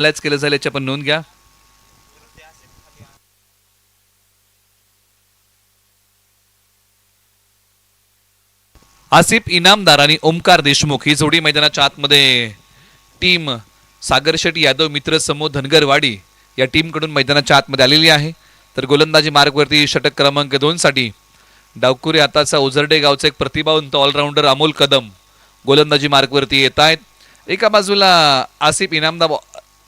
Latch केलं जाईल याची आपण नोंद घ्या. आसिफ इनामदार आणि ओमकार देशमुख ही जोडी मैदानाच्या आतमध्ये टीम सागर शेट यादव मित्र समूह धनगरवाडी या टीमकडून मैदानाच्या आतमध्ये आलेली आहे. तर गोलंदाजी मार्गवरती षटक क्रमांक 2 साठी डावकुरी आताचा उझरडे गावचा एक प्रतिभावंत ऑलराऊंडर अमोल कदम गोलंदाजी मार्गवरती येत आहेत. एका बाजूला आसिफ इनामदार,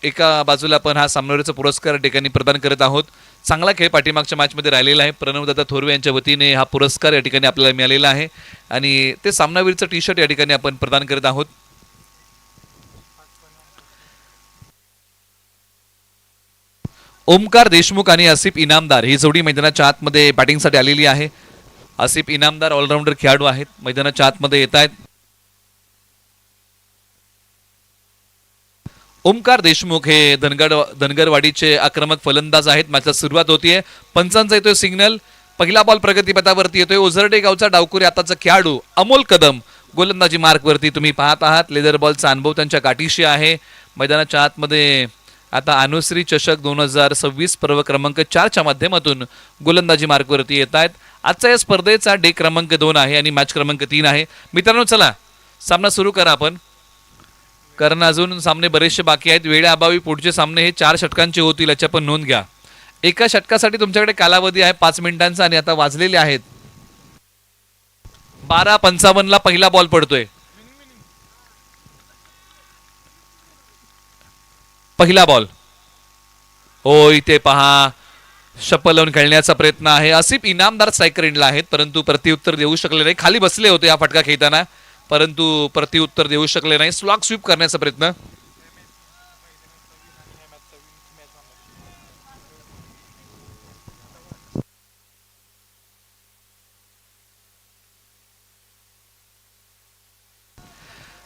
एका बाजूला पण हा सामनावीरचा पुरस्कार ठिकाणी प्रदान करत आहोत. चांगला खेळ पाठीमागच्या मॅचमध्ये राहिलेला आहे. प्रणवदादा थोरवे यांच्या वतीने हा पुरस्कार या ठिकाणी आपल्याला मिळालेला आहे आणि ते सामनावीरचं टी शर्ट या ठिकाणी आपण प्रदान करत आहोत. ओमकार देशमुख आणि आसिफ इनामदार ही जोडी मैदानाच्या आतमध्ये बॅटिंगसाठी आलेली आहे. आसिफ इनामदार ऑलराऊंडर खेळाडू आहेत, मैदानाच्या आतमध्ये येत आहेत. ओमकार देशमुख हे धनगरवाडीचे आक्रमक फलंदाज आहेत. मॅचला सुरुवात होतीये. पंचांचा येतोय सिग्नल. पहिला बॉल प्रगतीपथावरती येतोय. उझरडे गावचा डावकुरी आताचा खेळाडू अमोल कदम गोलंदाजी मार्कवरती तुम्ही पाहत आहात. लेदर बॉलचा अनुभव त्यांच्या गाठीशी आहे. मैदानाच्या आतमध्ये आता अनुश्री चषक 2026 पर्व क्रमांक 4 च्या माध्यमातून गोलंदाजी मार्कवरती येत आहेत. आजच्या या स्पर्धेचा डे क्रमांक 2 आहे आणि मॅच क्रमांक 3 आहे. मित्रांनो चला सामना सुरू करा आपण, कारण अजून सामने बरेचसे बाकी आहेत. वेळेअभावी पुढचे सामने हे 4 षटकांचे होतील याची पण नोंद घ्या. एका षटकासाठी तुमच्याकडे कालावधी आहे 5 मिनिटांचा आणि आता वाजलेले आहेत 12:55 ला पहिला बॉल पडतोय. पहिला बॉल हो इथे पहा शपल लावून खेळण्याचा प्रयत्न आहे. आसिफ इनामदार स्ट्रायकर एंडला आहेत परंतु प्रत्युत्तर देऊ शकले नाही. खाली बसले होते हा फटका खेळताना परंतु प्रत्युत्तर देऊ शकले नाही. स्लॉग स्वीप करण्याचा प्रयत्न.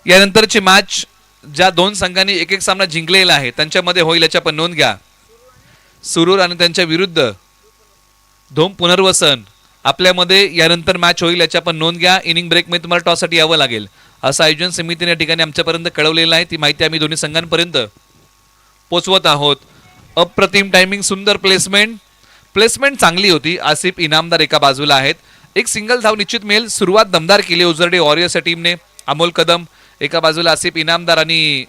यानंतरची मॅच ज्या 2 संघांनी एक एक सामना जिंकलेला आहे त्यांच्यामध्ये होईल याची पण नोंद घ्या. सुरूर आणि त्यांच्या विरुद्ध धोम पुनर्वसन आपल्यामध्ये यानंतर मॅच होईल याची आपण नोंद घ्या. इनिंग ब्रेकमध्ये तुम्हाला टॉससाठी यावं लागेल असं आयोजन समितीने या ठिकाणी आमच्यापर्यंत कळवलेलं आहे. ती माहिती आम्ही दोन्ही संघांपर्यंत पोचवत आहोत. अप्रतिम टायमिंग, सुंदर प्लेसमेंट चांगली होती. आसिफ इनामदार एका बाजूला आहेत. एक सिंगल धाव निश्चित मिळेल. सुरुवात दमदार केली उजरडे वॉरियर्स या टीमने. अमोल कदम एका बाजूला आसिफ इनामदार आणि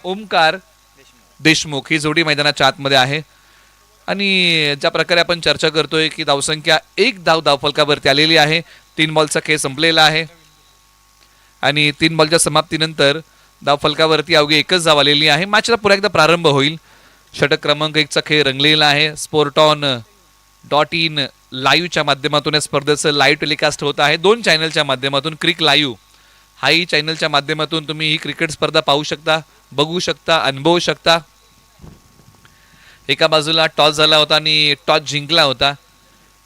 ओमकार देशमुख ही जोडी मैदानाच्या आतमध्ये आहे. आणि ज्या प्रकारे आपण चर्चा करतोय की धावसंख्या 1 धावफलकावरती आलेली आहे. 3 बॉलचा खेळ संपलेला आहे आणि 3 बॉलच्या समाप्तीनंतर धावफलकावरती अवघी 1च धाव आलेली आहे. मॅचला पुन्हा एकदा प्रारंभ होईल. षटक क्रमांक 1 चा खेळ रंगलेला आहे. sporton.in लाईव्हच्या माध्यमातून या स्पर्धेचं लाईव्ह टेलिकास्ट होत आहे. 2 चॅनलच्या माध्यमातून. क्रिक लाईव्ह हाही चॅनलच्या माध्यमातून तुम्ही ही क्रिकेट स्पर्धा पाहू शकता, बघू शकता, अनुभवू शकता. एका बाजूला टॉस झाला होता आणि टॉस जिंकला होता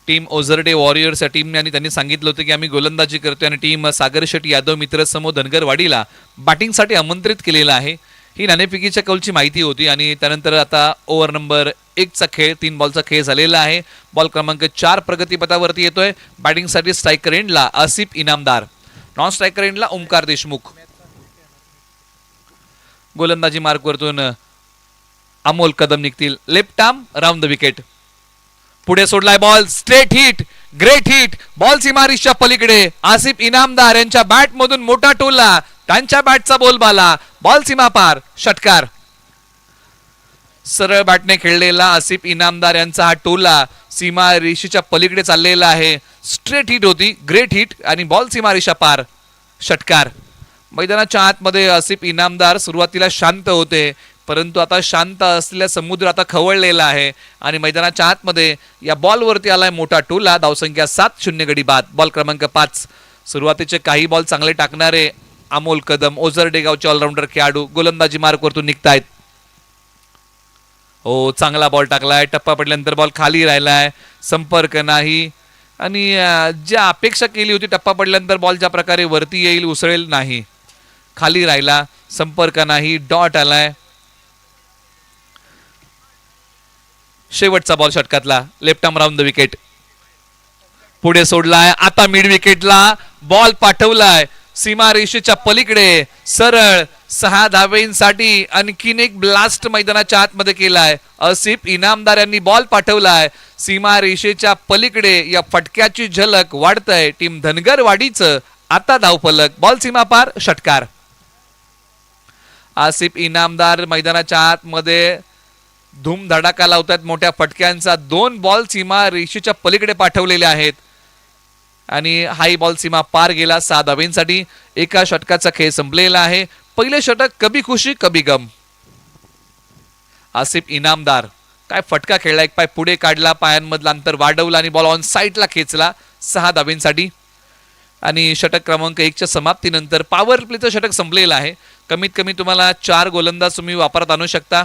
टीम ओझरडे वॉरियर्स या टीमने आणि त्यांनी सांगितलं होतं की आम्ही गोलंदाजी करतोय आणि टीम सागर शेट यादव मित्र समूह धनगरवाडीला बॅटिंगसाठी आमंत्रित केलेलं आहे. ही नाणेफेकीच्या कौलची माहिती होती आणि त्यानंतर आता ओव्हर नंबर 1 चा खेळ 3 बॉलचा खेळ झालेला आहे. बॉल क्रमांक 4 प्रगतीपथावरती येतोय. बॅटिंगसाठी स्ट्रायकर एंडला आसिफ इनामदार, नॉन स्ट्रायकर एंडला ओमकार देशमुख. गोलंदाजी मार्कवरतून अमोल कदम निघतील. Left arm round the wicket. पुढे सोडलाय ball. Straight hit, great hit. Ball सीमारेषेच्या पलीकडे आसिफ इनामदार यांच्या बॅट मधून मोठा टोला. त्यांच्या बॅटचा बोलबाला. बॉल सीमा पार. षटकार. सरळ बॅटने खेळलेला आसिफ इनामदार यांचा हा टोला सीमारेषेच्या पलीकडे चाललेला आहे. स्ट्रेट हिट होती, ग्रेट हिट आणि बॉल सीमारेषा पार. षटकार. मैदानाच्या आतमध्ये आसिफ इनामदार सुरुवातीला शांत होते परंतु आता शांत असलेला समुद्र आता खवळलेला आहे आणि मैदानाच्या आतमध्ये या बॉलवरती आलाय मोठा टोला. धावसंख्या 7-0 गडी बाद. बॉल क्रमांक 5. सुरुवातीचे काही बॉल चांगले टाकणारे अमोल कदम ओझरडे गावचे ऑलराऊंडर खेळाडू गोलंदाजी मार्कवरतून निघतायत. हो चांगला बॉल टाकलाय. टप्पा पडल्यानंतर बॉल खाली राहिलाय. संपर्क नाही आणि ज्या अपेक्षा केली होती टप्पा पडल्यानंतर बॉल ज्या प्रकारे वरती येईल उसळेल नाही, खाली राहिला. संपर्क नाही. डॉट आलाय. शेवटचा बॉल षटकातला. Left arm round the wicket. पुढे सोडलाय. आता मिड विकेटला बॉल पाठवलाय सीमारेषेच्या पलीकडे. सरळ 6 धावेंसाठी आणखीन एक ब्लास्ट मैदानाच्या आतमध्ये केलाय. आसिफ इनामदार यांनी बॉल पाठवलाय सीमा रेषेच्या पलीकडे. या फटक्याची झलक वाढतंय टीम धनगरवाडीचं. आता धावफलक, बॉल सीमा पार, षटकार. आसिफ इनामदार मैदानाच्या आतमध्ये धूमधडाका लावतात मोठ्या फटक्यांचा. 2 बॉल सीमा रेषेच्या पलीकडे पाठवलेले आहेत आणि हाई बॉल सीमा पार गेला 6 धावेंसाठी. एका षटकाचा खेळ संपलेला आहे. पहिले षटक कभी खुशी कभी गम. आसिफ इनामदार काय फटका खेळला, एक पाय पुढे काढला, पायांमधलं अंतर वाढवलं आणि बॉल ऑन साईडला खेचला 6 धावेंसाठी. आणि षटक क्रमांक 1च्या समाप्तीनंतर पॉवर प्लेचं षटक संपलेलं आहे. कमीत कमी तुम्हाला 4 गोलंदाज तुम्ही वापरात आणू शकता.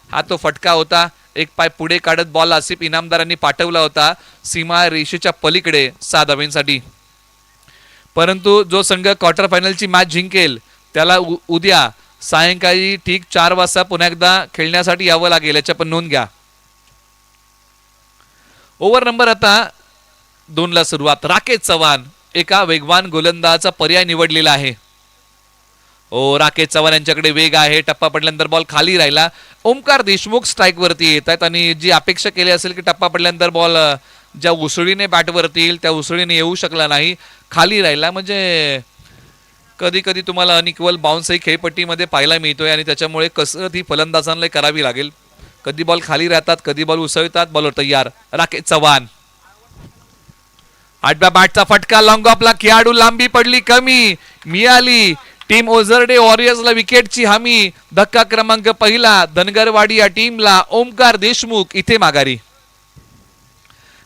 हा तो फटका होता. एक पाय पुढे काढत बॉल आसिफ इनामदारांनी पाठवला होता सीमा रेषेच्या पलीकडे 6 धावेंसाठी. परंतु जो संघ क्वार्टर फायनलची मॅच जिंकेल त्याला उद्या सायंकाळी ठीक 4 वाजता पुन्हा एकदा खेळण्यासाठी यावं लागेल, याच्या पण नोंद घ्या. ओव्हर नंबर आता 2ला सुरुवात. राकेश चव्हाण एका वेगवान गोलंदाजाचा पर्याय निवडलेला आहे. राकेश चव्हाण यांच्याकडे वेग आहे. टप्पा पडल्यानंतर बॉल खाली राहिला. ओमकार देशमुख स्ट्राईक वरती येत आहेत आणि जी अपेक्षा केली असेल की टप्पा पडल्यानंतर बॉल ज्या उसळीने बॅटवरती येईल त्या उसळीने येऊ शकला नाही, खाली राहिला. म्हणजे कधी कधी तुम्हाला अनइक्वल बाउन्सही खेळपट्टीमध्ये पाहायला मिळतोय आणि त्याच्यामुळे कसरत ही फलंदाजांना करावी लागेल. कधी बॉल खाली राहतात, कधी बॉल उसळतात. बॉलवर तयार राकेश चव्हाण. 8व्या बॅटचा फटका, लॉंग ऑफला खेळाडू, लांबी पडली, कमी मिळाली. टीम ओझरडे वॉरियर्सला विकेटची हमी. धक्का क्रमांक पहिला धनगरवाडी या टीमला. ओमकार देशमुख इथे माघारी.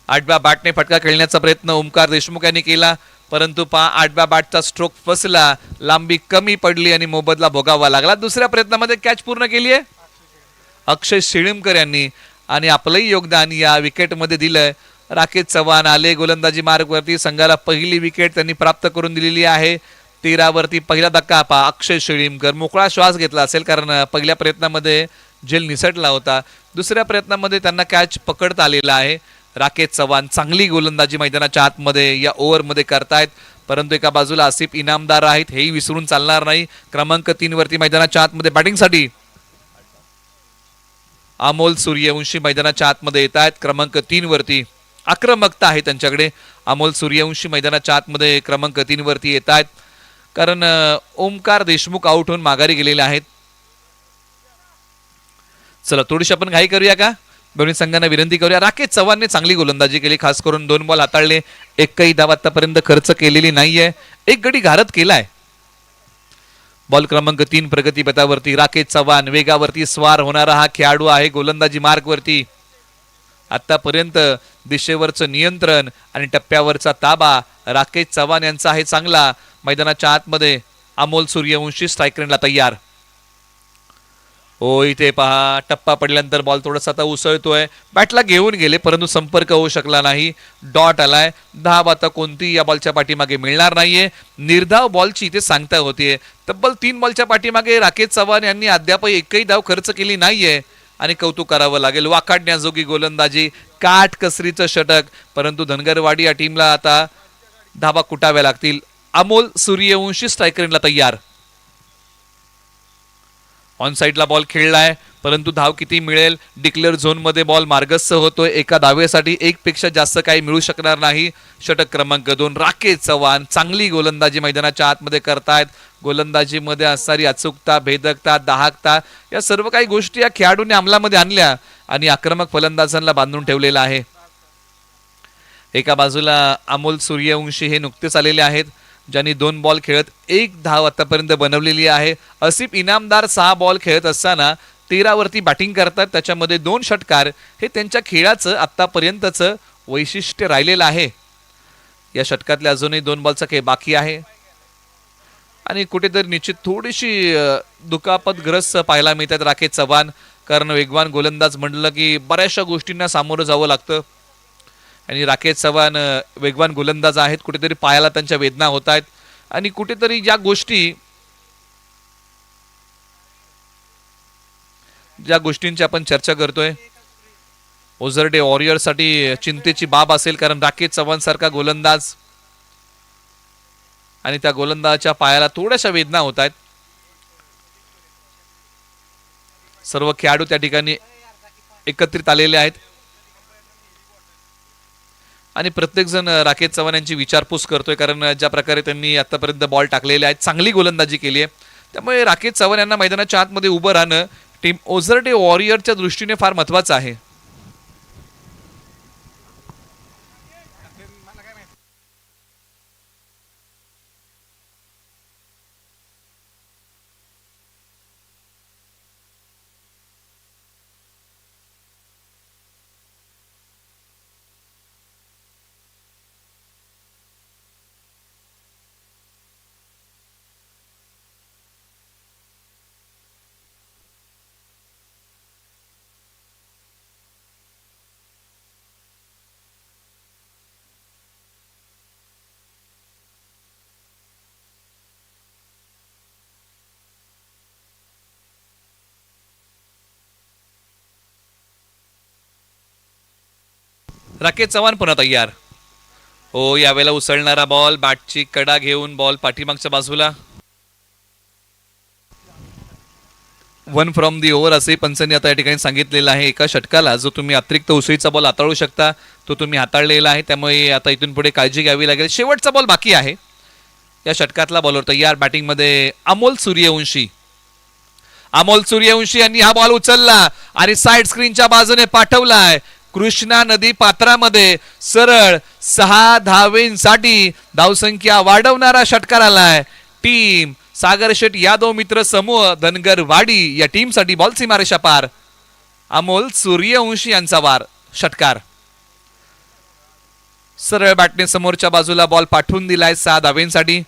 8व्या बॅटने फटका खेळण्याचा प्रयत्न ओमकार देशमुख यांनी केला, परंतु 8व्या बॅटचा स्ट्रोक फसला, लांबी कमी पडली आणि मोबदला भोगावा लागला. दुसऱ्या प्रयत्नामध्ये कॅच पूर्ण केली आहे अक्षय शिळीमकर यांनी आणि आपलंही योगदान या विकेटमध्ये दिलंय. राकेश चव्हाण आले गोलंदाजी मार्गवरती. संघाला पहिली विकेट त्यांनी प्राप्त करून दिलेली आहे. 13 वरती पहिला धक्का पा अक्षय शिळीमकर. मोकळा श्वास घेतला असेल कारण पहिल्या प्रयत्नामध्ये झेल निसटला होता. दुसऱ्या प्रयत्नामध्ये त्यांना कॅच पकडता आलेला आहे. राकेश चव्हाण चांगली गोलंदाजी मैदानाच्या आतमध्ये या ओव्हरमध्ये करतायत, परंतु एका बाजूला आसिफ इनामदार आहेत, हेही विसरून चालणार नाही. क्रमांक 3 वरती मैदानाच्या आतमध्ये बॅटिंगसाठी अमोल सूर्यवंशी मैदानाच्या आतमध्ये येत आहेत. क्रमांक 3 वरती आक्रमकता आहे त्यांच्याकडे. अमोल सूर्यवंशी मैदानाच्या आतमध्ये क्रमांक 3 वरती येत आहेत कारण ओमकार देशमुख आउट होऊन माघारी गेलेले आहेत. चला थोडीशी आपण घाई करूया का, दोन्ही संघांना विनंती करूया. राकेश चव्हाणने चांगली गोलंदाजी केली, खास करून 2 बॉल हाताळले. एकही धाव आतापर्यंत खर्च केलेली नाहीये. एक गडी घारत केलाय. बॉल क्रमांक 3 प्रगतीपथावरती राकेश चव्हाण वेगावरती स्वार होणारा हा खेळाडू आहे. गोलंदाजी मार्गवरती आतापर्यंत दिशेवरचं नियंत्रण आणि टप्प्यावरचा ताबा राकेश चव्हाण यांचा आहे चांगला. मैदानाच्या आतमध्ये अमोल सूर्यवंशी स्ट्राईक रेंजला तयार. इथे पहा टप्पा पडल्यानंतर बॉल थोडासा आता उसळतोय. बॅटला घेऊन गेले परंतु संपर्क होऊ शकला नाही. डॉट आलाय. धाव आता कोणती या बॉलच्या पाठीमागे मिळणार नाहीये. निर्धाव बॉलची इथे सांगता होतीये. तब्बल 3 बॉलच्या पाठीमागे राकेश चव्हाण यांनी अद्याप एकही धाव खर्च केली नाहीये आणि कौतुक करावं लागेल. वाखाडण्याजोगी गोलंदाजी, काट कसरीचं षटक, परंतु धनगरवाडी या टीमला आता धावा कुटाव्या लागतील. अमोल सूर्यवंशी स्ट्राईक रेंजला तयार. ऑन साईडला बॉल खेळलाय परंतु धाव किती मिळेल. डिक्लेअर झोन मध्ये बॉल मार्गस्थ होतोय. एका धावेसाठी 1 पेक्षा जास्त काही मिळू शकणार नाही. षटक क्रमांक 2 राकेश चव्हाण चांगली गोलंदाजी मैदानाच्या आतमध्ये करतायत. गोलंदाजीमध्ये असणारी अचूकता, भेदकता, दाहकता या सर्व काही गोष्टी या खेळाडूंनी अंमलामध्ये आणल्या आणि आक्रमक फलंदाजांना बांधून ठेवलेला आहे. एका बाजूला अमोल सूर्यवंशी हे नुकतेच आलेले आहेत, ज्यांनी 2 बॉल खेळत 1 धाव आतापर्यंत बनवलेली आहे. आसिफ इनामदार 6 बॉल खेळत असताना 13 वरती बॅटिंग करतात. त्याच्यामध्ये 2 षटकार. हे त्यांच्या खेळाचं आतापर्यंतचं वैशिष्ट्य राहिलेलं आहे. या षटकातल्या अजूनही 2 बॉलचा खेळ बाकी आहे आणि कुठेतरी निश्चित थोडीशी दुखापतग्रस्त पाहायला मिळतात राकेश चव्हाण, कारण वेगवान गोलंदाज म्हटलं की बऱ्याचशा गोष्टींना सामोरं जावं लागतं आणि राकेश चव्हाण वेगवान गोलंदाज आहेत. कुठेतरी पायाला त्यांच्या वेदना होत आहेत आणि कुठेतरी ज्या गोष्टींची आपण चर्चा करतोय ओझरडे वॉरियर्ससाठी चिंतेची बाब असेल, कारण राकेश चव्हाण सारखा गोलंदाज आणि त्या गोलंदाजाच्या पायाला थोड्याशा वेदना होत आहेत. सर्व खेळाडू त्या ठिकाणी एकत्रित आलेले आहेत आणि प्रत्येक जण राकेश चव्हाण यांची विचारपूस करतोय, कारण ज्या प्रकारे त्यांनी आतापर्यंत बॉल टाकलेले आहेत, चांगली गोलंदाजी केली आहे, त्यामुळे राकेश चव्हाण यांना मैदानाच्या आतमध्ये उभं राहणं टीम ओझरडे वॉरियरच्या दृष्टीने फार महत्वाचं आहे. राकेश चव्हाण पुन्हा तयार. हो, यावेळेला उसळणारा बॉल, बॅटची कडा घेऊन बॉल पाठीमागच्या बाजूला. 1 फ्रॉम दी ओव्हर असे पंचांनी आता या ठिकाणी सांगितलेलं आहे. एका षटकाला जो तुम्ही अतिरिक्त उसळीचा बॉल हाताळू शकता तो तुम्ही हाताळलेला आहे, त्यामुळे आता इथून पुढे काळजी घ्यावी लागेल. शेवटचा बॉल बाकी आहे या षटकातला. बॉलवर तयार बॅटिंगमध्ये अमोल सूर्यवंशी. अमोल सूर्यवंशी यांनी हा बॉल उचलला आणि साइड स्क्रीनच्या बाजूने पाठवलाय. कृष्णा नदी पात्रामध्ये सरळ 6 धावेंसाठी धावसंख्या वाढवणारा षटकार आलाय. टीम सागर शेठ यादव मित्र समूह धनगरवाडी या टीमसाठी बॉल सीमारेषा पार. अमोल सूर्यवंशी यांचा वार षटकार. सरळ बॅटने समोरच्या बाजूला बॉल पाठवून दिलाय 6 धावेंसाठी.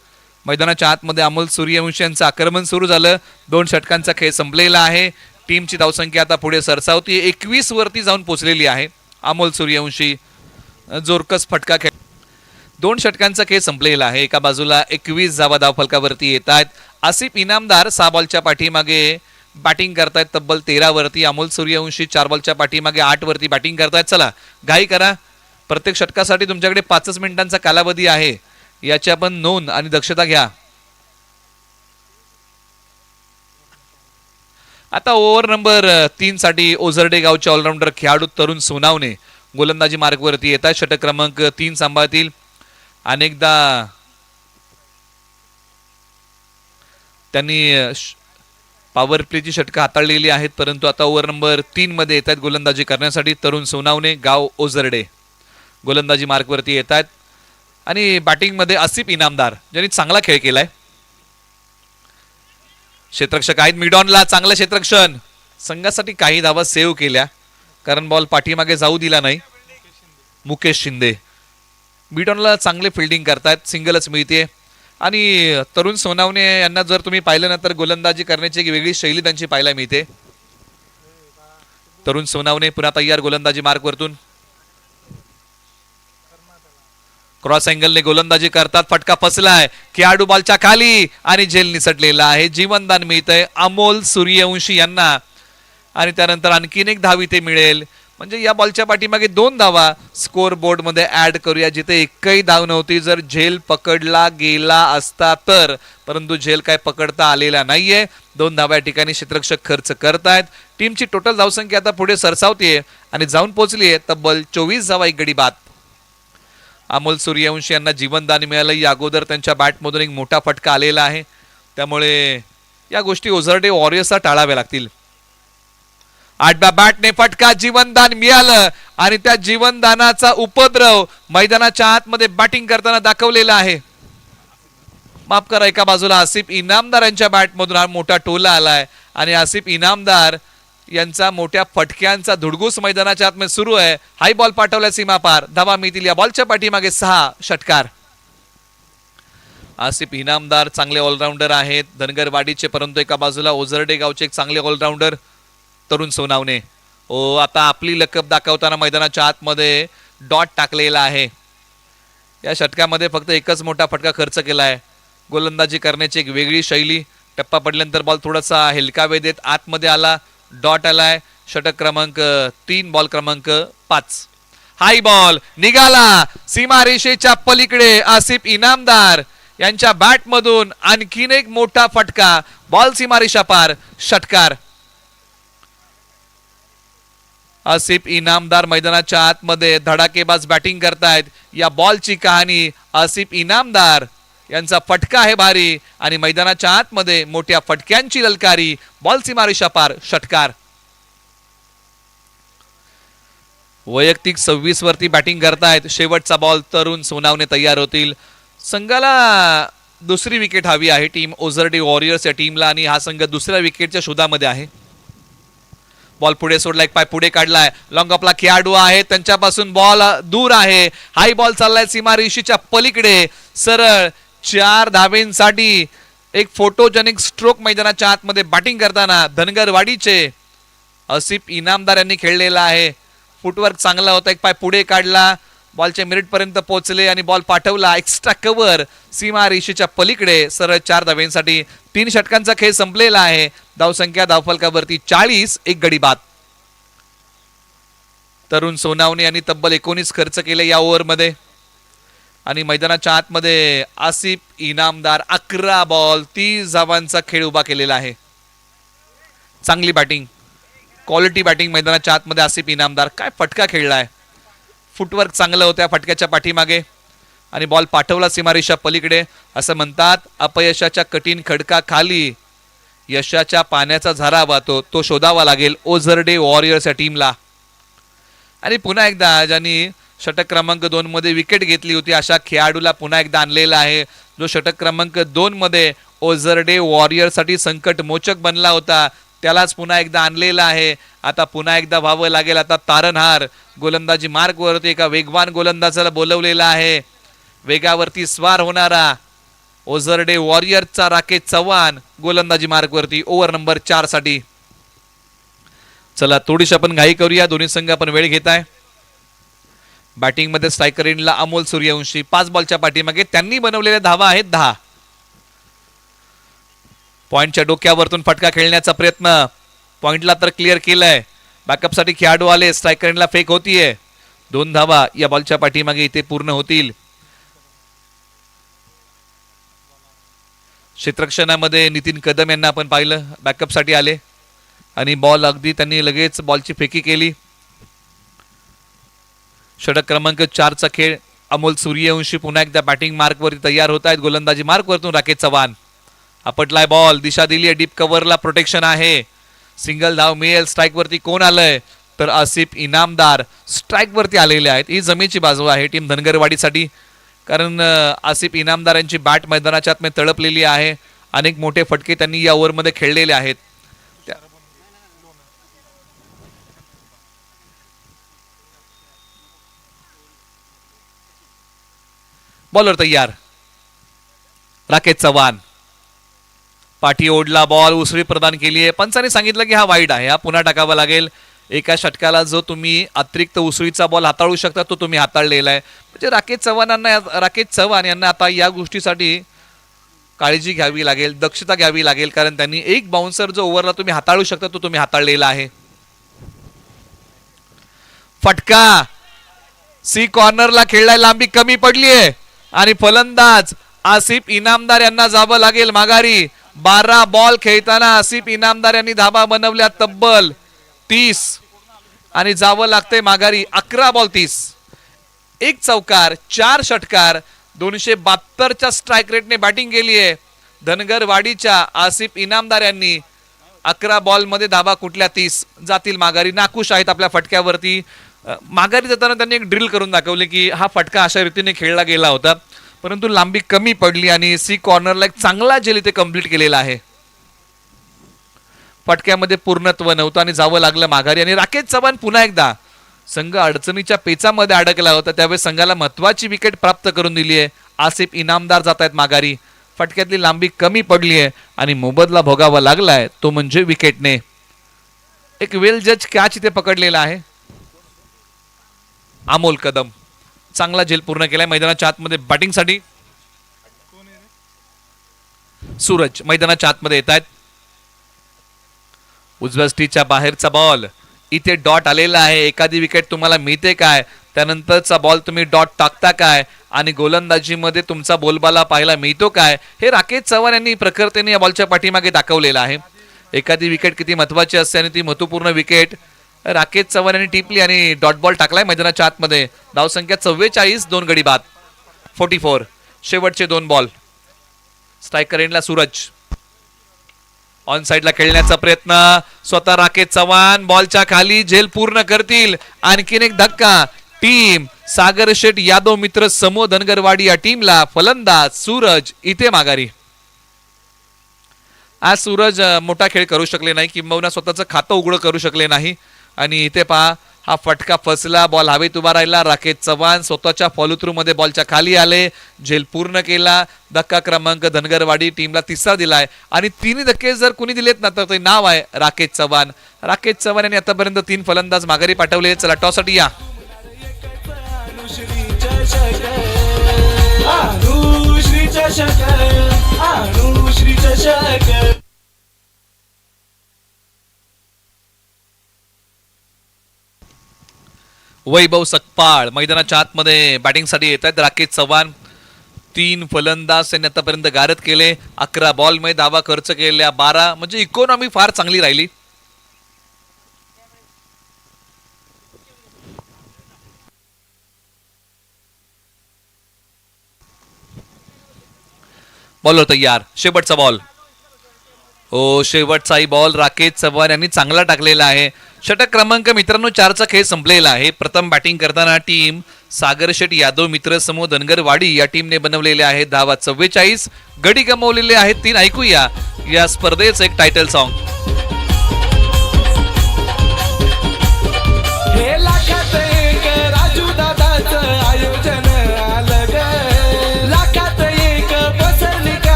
मैदानाच्या आतमध्ये अमोल सूर्यवंशी यांचं आक्रमण सुरू झालं. 2 षटकांचा खेळ संपलेला आहे. टीमची धावसंख्या आता पुढे सरसावती 21 वरती जाऊन पोहोचलेली आहे. अमोल सूर्यवंशी जोरकस फटका खेळ. 2 षटकांचा खेळ संपलेला आहे. एका बाजूला 21 धावा धावफलकावरती येत आहेत. आसिफ इनामदार 6 बॉलच्या पाठीमागे बॅटिंग करतायत तब्बल 13 वरती. अमोल सूर्यवंशी 4 बॉलच्या पाठीमागे 8 वरती बॅटिंग करतायत. चला घाई करा, प्रत्येक षटकासाठी तुमच्याकडे 5 मिनिटांचा कालावधी आहे, याची आपण नोंद आणि दक्षता घ्या. आता ओव्हर नंबर 3 साठी ओझरडे गावचे ऑलराऊंडर खेळाडू तरुण सोनावणे गोलंदाजी मार्गवरती येतात. षटक क्रमांक 3 सांभाळतील. अनेकदा त्यांनी पॉवर प्लेची षटकं हाताळलेली आहेत, परंतु आता ओव्हर नंबर 3 मध्ये येत आहेत गोलंदाजी करण्यासाठी. तरुण सोनावणे गाव ओझरडे गोलंदाजी मार्गवरती येत आहेत आणि बॅटिंगमध्ये आसिफ इनामदार ज्यांनी चांगला खेळ केलाय. क्षेत्ररक्षक आहेत मिडॉनला, चांगलं क्षेत्ररक्षण. संघासाठी काही धावा सेव्ह केल्या कारण बॉल पाठीमागे जाऊ दिला नाही. मुकेश शिंदे मिडॉनला चांगले फिल्डिंग करतायत, सिंगलच मिळते. आणि तरुण सोनावणे यांना जर तुम्ही पाहिलं ना तर गोलंदाजी करण्याची एक वेगळी शैली त्यांची पाहायला मिळते. तरुण सोनावणे पुन्हा तयार गोलंदाजी मार्गवरतून. क्रॉस अँगलने गोलंदाजी करतात. फटका फसलाय खेळाडू बॉलच्या खाली आणि झेल निसटलेला आहे. जीवनदान मिळतंय अमोल सूर्यवंशी यांना आणि त्यानंतर आणखीन एक धाव इथे मिळेल. म्हणजे या बॉलच्या पाठीमागे 2 धावा स्कोर बोर्ड मध्ये ऍड करूया, जिथे एकही धाव नव्हती. जर झेल पकडला गेला असता तर, परंतु झेल काय पकडता आलेला नाहीये. 2 धावा या ठिकाणी क्षेत्ररक्षक खर्च करतायत. टीमची टोटल धावसंख्या आता पुढे सरसावतीये आणि जाऊन पोहोचलीये तब्बल 24 धावा एक गडी बाद. अमोल सूर्यवंशी यांना जीवनदान मिळालं. या अगोदर त्यांच्या बॅटमधून एक मोठा फटका आलेला आहे, त्यामुळे या गोष्टी ओझरडे वॉरियर्सला टाळाव्या लागतील. 8व्या बॅटने फटका, जीवनदान मिळालं आणि त्या जीवनदानाचा उपद्रव मैदानाच्या आतमध्ये बॅटिंग करताना दाखवलेला आहे. माफ करा, एका बाजूला आसिफ इनामदार यांच्या बॅटमधून हा मोठा टोला आलाय आणि आसिफ इनामदार यांचा मोठ्या फटक्यांचा धुडगूस मैदानाच्या आतमध्ये सुरू आहे. हाय बॉल पाठवला सीमा पार, धावा मिळतील. या बॉलच्या पाठीमागे 6 षटकार. आसिफ इनामदार चांगले ऑलराऊंडर आहेत धनगरवाडीचे, परंतु एका बाजूला ओझरडे गावचे एक चांगले ऑलराऊंडर तरुण सोनावणे. ओ, आता आपली लकब दाखवताना मैदानाच्या आतमध्ये डॉट टाकलेला आहे. या षटकामध्ये फक्त एकच मोठा फटका खर्च केलाय. गोलंदाजी करण्याची एक वेगळी शैली. टप्पा पडल्यानंतर बॉल थोडासा हेलकावे देत आतमध्ये आला, डॉट आलाय. षटक क्रमांक 3 बॉल क्रमांक 5. हाय बॉल निघाला सीमारेषेच्या पलीकडे. आसिफ इनामदार यांच्या बॅटमधून आणखीन एक मोठा फटका, बॉल सीमारेषा पार, षटकार. आसिफ इनामदार मैदानाच्या आतमध्ये धडाकेबाज बॅटिंग करतायत. या बॉलची कहाणी आसिफ इनामदार यांचा फटका आहे भारी आणि मैदानाच्या आतमध्ये मोठ्या फटक्यांची ललकारी. बॉल सीमारेषा पार, षटकार. वैयक्तिक 26 वरती बॅटिंग करतायत. शेवटचा बॉल तरुण सोनावणे तयार होतील. संघाला दुसरी विकेट हवी आहे टीम ओझरडे वॉरियर्स या टीमला आणि हा संघ दुसऱ्या विकेटच्या शोधामध्ये आहे. बॉल पुढे सोडला, एक पाय पुढे काढलाय. लॉंग ऑफला खेळाडू आहे, त्यांच्यापासून बॉल दूर आहे. हाय बॉल चाललाय सीमारेषेच्या पलीकडे. सरळ 4 धावेंसाठी एक फोटोजेनिक स्ट्रोक मैदानाच्या आतमध्ये बॅटिंग करताना धनगरवाडीचे आसिफ इनामदार यांनी खेळलेला आहे. फुटवर्क चांगला होता, एक पाय पुढे काढला, बॉलच्या मिनिट पर्यंत पोहोचले आणि बॉल पाठवला. एक्स्ट्रा कव्हर सीमारेषेच्या पलीकडे. सरळ 4 धावेंसाठी 3 षटकांचा खेळ संपलेला आहे. धावसंख्या धावफलकावरती 40, एक गडी बाद. तरुण सोनावणे यांनी तब्बल 19 खर्च केले या ओव्हरमध्ये आणि मैदानाच्या आतमध्ये आसिफ इनामदार 11 बॉल 30 धावांचा खेळ उभा केलेला आहे. चांगली बॅटिंग, क्वालिटी बॅटिंग मैदानाच्या आतमध्ये आसिफ इनामदार. काय फटका खेळलाय, फुटवर्क चांगलं होत्या फटक्याच्या पाठीमागे आणि बॉल पाठवला सीमारेषा पलीकडे. असं म्हणतात अपयशाच्या कठीण खडकाखाली यशाच्या पाण्याचा झरा वाहतो, तो शोधावा लागेल ओझरडे वॉरियर्स या टीमला. आणि पुन्हा एकदा ज्यांनी षटक क्रमांक 2 मध्ये विकेट घेतली होती अशा खेळाडूला पुन्हा एकदा आणलेला आहे, जो षटक क्रमांक 2 मध्ये ओझरडे वॉरियर्ससाठी संकट मोचक बनला होता. त्यालाच पुन्हा एकदा आणलेला आहे. आता पुन्हा एकदा व्हावं लागेल. आता तारणहार गोलंदाजी मार्कवरती एका वेगवान गोलंदाजाला बोलवलेला आहे. वेगावरती स्वार होणारा ओझरडे वॉरियर्सचा राकेश चव्हाण गोलंदाजी मार्कवरती ओव्हर नंबर 4 साठी. चला थोडीशी आपण घाई करूया, दोन्ही संघ आपण वेळ घेत आहे. बॅटिंग मध्ये स्ट्रायकर एंडला अमोल सूर्यवंशी 5 बॉलच्या पाठीमागे. त्यांनी बनवलेल्या धावा आहेत 10. पॉइंटच्या डोक्यावरतून फटका खेळण्याचा प्रयत्न, पॉइंटला तर क्लिअर केलाय. बॅकअपसाठी खेळाडू आले, स्ट्रायकर एंडला फेक होतीये. 2 धावा या बॉलच्या पाठीमागे इथे पूर्ण होतील. क्षेत्ररक्षणामध्ये नितीन कदम यांना आपण पाहिलं, बॅकअपसाठी आले आणि बॉल अगदी त्यांनी लगेच बॉलची फेकी केली. षटक क्रमांक 4 चा खेळ. अमोल सूर्यवंशी पुन्हा एकदा बॅटिंग मार्कवरती तयार होत आहेत. गोलंदाजी मार्कवरतून राकेश चव्हाण. आपटलाय बॉल, दिशा दिली आहे, डीप कव्हरला प्रोटेक्शन आहे. सिंगल धाव मिळेल. स्ट्राईक वरती कोण आलंय तर आसिफ इनामदार स्ट्राईक वरती आलेले आहेत. ही जमेची बाजू आहे टीम धनगरवाडीसाठी, कारण आसिफ इनामदार यांची बॅट मैदानाच्या आतमध्ये तळपलेली आहे. अनेक मोठे फटके त्यांनी या ओव्हरमध्ये खेळलेले आहेत. बॉलर तयार राकेश चव्हाण. पाठी ओढला बॉल, उसळी प्रदान केली आहे. पंचाने सांगितलं की हा वाईड आहे, हा पुन्हा टाकावा लागेल. एका षटकाला जो तुम्ही अतिरिक्त उसळीचा बॉल हाताळू शकता तो तुम्ही हाताळलेला आहे. म्हणजे राकेश चव्हाण यांना आता या गोष्टीसाठी काळजी घ्यावी लागेल, दक्षता घ्यावी लागेल, कारण त्यांनी एक बाउन्सर जो ओव्हरला तुम्ही हाताळू शकता तो तुम्ही हाताळलेला आहे. फटका सी कॉर्नरला खेळलाय, लांबी कमी पडली आहे आणि फलंदाज आसिफ इनामदार यांना जावं लागेल माघारी. 12 बॉल खेळताना आसिफ इनामदार यांनी धाबा बनवल्या तब्बल 30 आणि जावं लागतंय माघारी. 11 बॉल 30, 1 चौकार, 4 षटकार, 272च्या स्ट्राईक रेटने बॅटिंग केली आहे धनगरवाडीच्या आसिफ इनामदार यांनी. 11 बॉल मध्ये धाबा कुठल्या 30 जातील माघारी. नाखुश आहेत आपल्या फटक्यावरती. माघारी जाताना त्यांनी एक ड्रिल करून दाखवले की हा फटका अशा रीतीने खेळला गेला होता, परंतु लांबी कमी पडली आणि सी कॉर्नरला एक चांगला झेल इथे कंप्लीट केलेला आहे. फटक्यामध्ये पूर्णत्व नव्हतं आणि जावं लागलं माघारी. आणि राकेश चव्हाण पुन्हा एकदा, संघ अडचणीच्या पेचामध्ये अडकला होता त्यावेळेस संघाला महत्वाची विकेट प्राप्त करून दिली आहे. आसिफ इनामदार जात आहेत माघारी. फटक्यातली लांबी कमी पडली आहे आणि मोबदला भोगावा लागलाय, तो म्हणजे विकेटने. एक वेल जज कॅच इथे पकडलेला आहे. अमोल कदम चांगला झेल पूर्ण केलाय मैदानाच्या आतमध्ये बॅटिंगसाठी. सूरज मैदानाच्या आतमध्ये येत आहेत. उजव्या स्टीच्या बाहेरचा बॉल, इथे डॉट आलेला आहे. एखादी विकेट तुम्हाला मिळते काय, त्यानंतरचा बॉल तुम्ही डॉट टाकता काय आणि गोलंदाजीमध्ये तुमचा बोलबाला पाहायला मिळतो काय, हे राकेश चव्हाण यांनी प्रखरतेने या बॉलच्या पाठीमागे दाखवलेलं आहे. एखादी विकेट किती महत्वाची असते आणि ती महत्वपूर्ण विकेट राकेश चव्हाण यांनी टिपली आणि डॉट बॉल टाकलाय मैदानाच्या आतमध्ये. धावसंख्या 44, 2 गडी बाद, 44. शेवटचे 2 बॉल. स्ट्रायकर एंडला सूरज. ऑन साइडला खेळण्याचा प्रयत्न, स्वतः राकेश चव्हाण बॉलच्या खाली, झेल पूर्ण करतील. आणखीन एक धक्का. टीम सागर शेठ यादव मित्र समूह धनगरवाडी या टीमला फलंदाज सूरज इथे माघारी. आज सूरज मोठा खेळ करू शकले नाही, किंबहुना स्वतःचं खातं उघडं करू शकले नाही. आणि इथे पहा, हा फटका फसला, बॉल हवेत उभा राहिला. राकेश चव्हाण स्वतःच्या फॉलो थ्रू मध्ये बॉलच्या खाली आले, झेल पूर्ण केला. धक्का क्रमांक धनगरवाडी टीमला 3रा दिलाय. आणि 3 धक्के जर कुणी दिलेत ना तर ते नाव आहे राकेश चव्हाण. राकेश चव्हाण यांनी आतापर्यंत 3 फलंदाज माघारी पाठवले. चला टॉससाठी या. वैभव सकपाळ मैदानाच्या आतमध्ये बॅटिंगसाठी येत आहेत. राकेश चव्हाण 3 फलंदाज त्यांनी आतापर्यंत गारद केले. 11 बॉल मध्ये धावा खर्च केल्या 12, म्हणजे इकॉनॉमी फार चांगली राहिली. बॉलर तयार. शेवटचा बॉल. हो, शेवटचाही बॉल राकेश चव्हाण यांनी चांगला टाकलेला आहे. षटक क्रमांक मित्रांनो 4चा खेळ संपलेला आहे. प्रथम बॅटिंग करताना टीम सागर शेठ यादव मित्र समूह धनगरवाडी या टीमने बनवलेले आहेत धावा 44, गडी गमावलेले आहेत 3. ऐकूया या स्पर्धेचं एक टायटल सॉन्ग.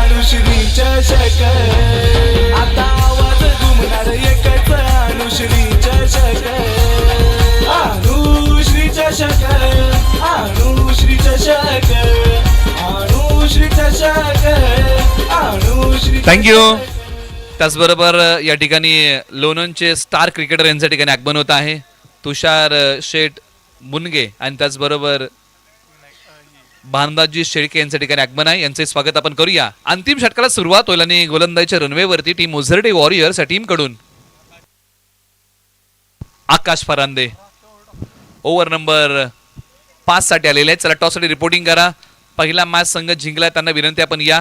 अनुश्री चषक, आता आवाज घुमणार एकच अनुश्री चषक, अनुश्री चषक, अनुश्री चषक, अनुश्री चषक, अनुश्री. थँक्यू. त्याचबरोबर या ठिकाणी लोणंदचे स्टार क्रिकेटर यांच्या ठिकाणी आगमन होत आहे. तुषार शेठ मुनगे आणि त्याचबरोबर भानदाजी शेळके यांच्या ठिकाणी आगमन आहे. यांचे स्वागत आपण करूया. अंतिम षटकाला सुरुवात होईल आणि गोलंदाजीच्या रनवेवरती टीम ओझरडे वॉरियर्स या टीम कडून आकाश फरांदे ओव्हर नंबर 5 साठी आलेले आहेत. चला टॉस साठी रिपोर्टिंग करा. पहिला मॅच संघ जिंकलाय, त्यांना विनंती आपण या.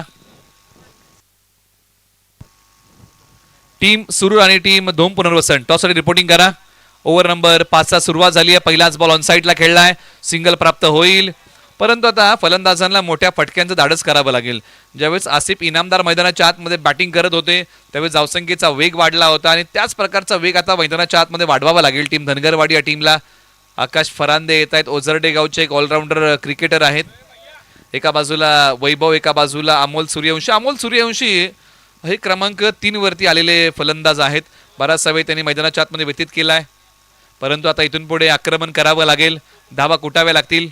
टीम सुरूर आणि टीम धोम पुनर्वसन टॉस साठी रिपोर्टिंग करा. ओव्हर नंबर 5 सुरुवात झाली आहे. पहिलाच बॉल ऑन साइडला खेळलाय, सिंगल प्राप्त होईल. परंतु आता फलंदाजांना मोठ्या फटक्यांचं धाडस करावं लागेल. ज्यावेळेस आसिफ इनामदार मैदानाच्या आतमध्ये बॅटिंग करत होते त्यावेळेस धावसंख्येचा वेग वाढला होता आणि त्याच प्रकारचा वेग आता मैदानाच्या आतमध्ये वाढवावा लागेल टीम धनगरवाडी या टीमला. आकाश फरांदे येत आहेत, ओझरडे गावचे एक ऑलराऊंडर क्रिकेटर आहेत. एका बाजूला वैभव, एका बाजूला अमोल सूर्यवंशी. अमोल सूर्यवंशी हे क्रमांक 3 वरती आलेले फलंदाज आहेत. बराचसा वेळ त्यांनी मैदानाच्या आतमध्ये व्यतीत केलाय. परंतु आता इथून पुढे आक्रमण करावं लागेल, धावा कुटाव्या लागतील.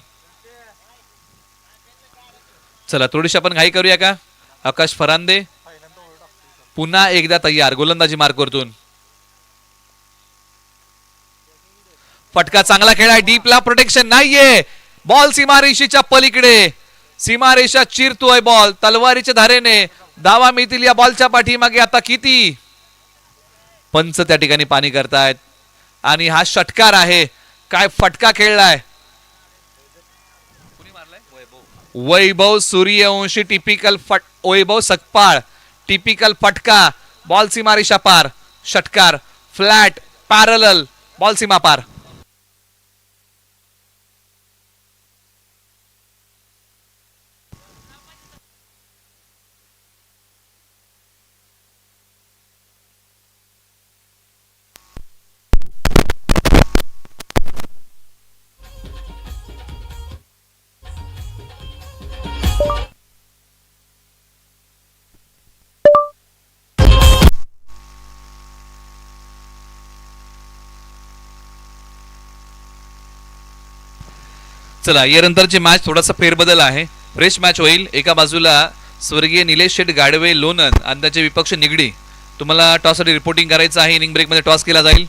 चला थोडीशी आपण घाई करूया का. आकाश फरांदे पुन्हा एकदा तयार गोलंदाजी मार्कवरतून. फटका चांगला खेळाय, डीपला प्रोटेक्शन नाहीये. बॉल सीमारेषेच्या पलीकडे, सीमारेषा चिरतोय बॉल तलवारीच्या धारेने. धावा मिळतील या बॉलच्या पाठीमागे. आता किती पंच त्या ठिकाणी पाणी करतायत आणि हा षटकार आहे. काय फटका खेळलाय वैभव सूर्यवंशी. टिपिकल वैभव सकपाळ टिपिकल फटका, बॉल सीमारेषा पार. षटकार फ्लॅट पॅरलल, बॉल सीमा पार. चला यानंतरची मॅच थोडासा फेरबदल आहे, फ्रेश मॅच होईल. एका बाजूला स्वर्गीय निलेश शेठ गाडवे लोणंद आणि त्याचे विपक्ष निगडी. तुम्हाला टॉससाठी रिपोर्टिंग करायचं आहे. इनिंग ब्रेक मध्ये टॉस केला जाईल.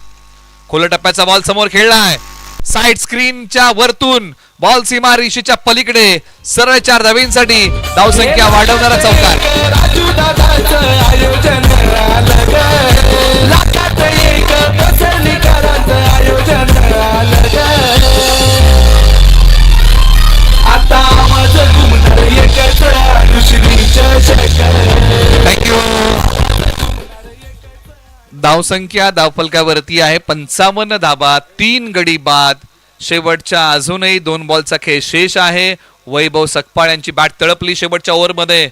खोल टप्प्याचा बॉल समोर खेळला आहे, साइड स्क्रीनच्या वरतून बॉल सीमा रेषेच्या पलीकडे सरळ 4 धावींसाठी धावसंख्या वाढवणारा चौकार. राजू दादाचं आयोजन आलं ग. लाखात एक पसरणीकरांचं आयोजन आलं ग. आता माझं घुमणार एकच अनुश्री चषक. थँक्यू. धावसंख्या धावफलकावरती आहे 55 धाबा, 3 गडी बाद. शेवटच्या अजूनही 2 बॉलचा खेळ शेष आहे. वैभव सकपाळ यांची बॅट तळपली शेवटच्या ओव्हरमध्ये.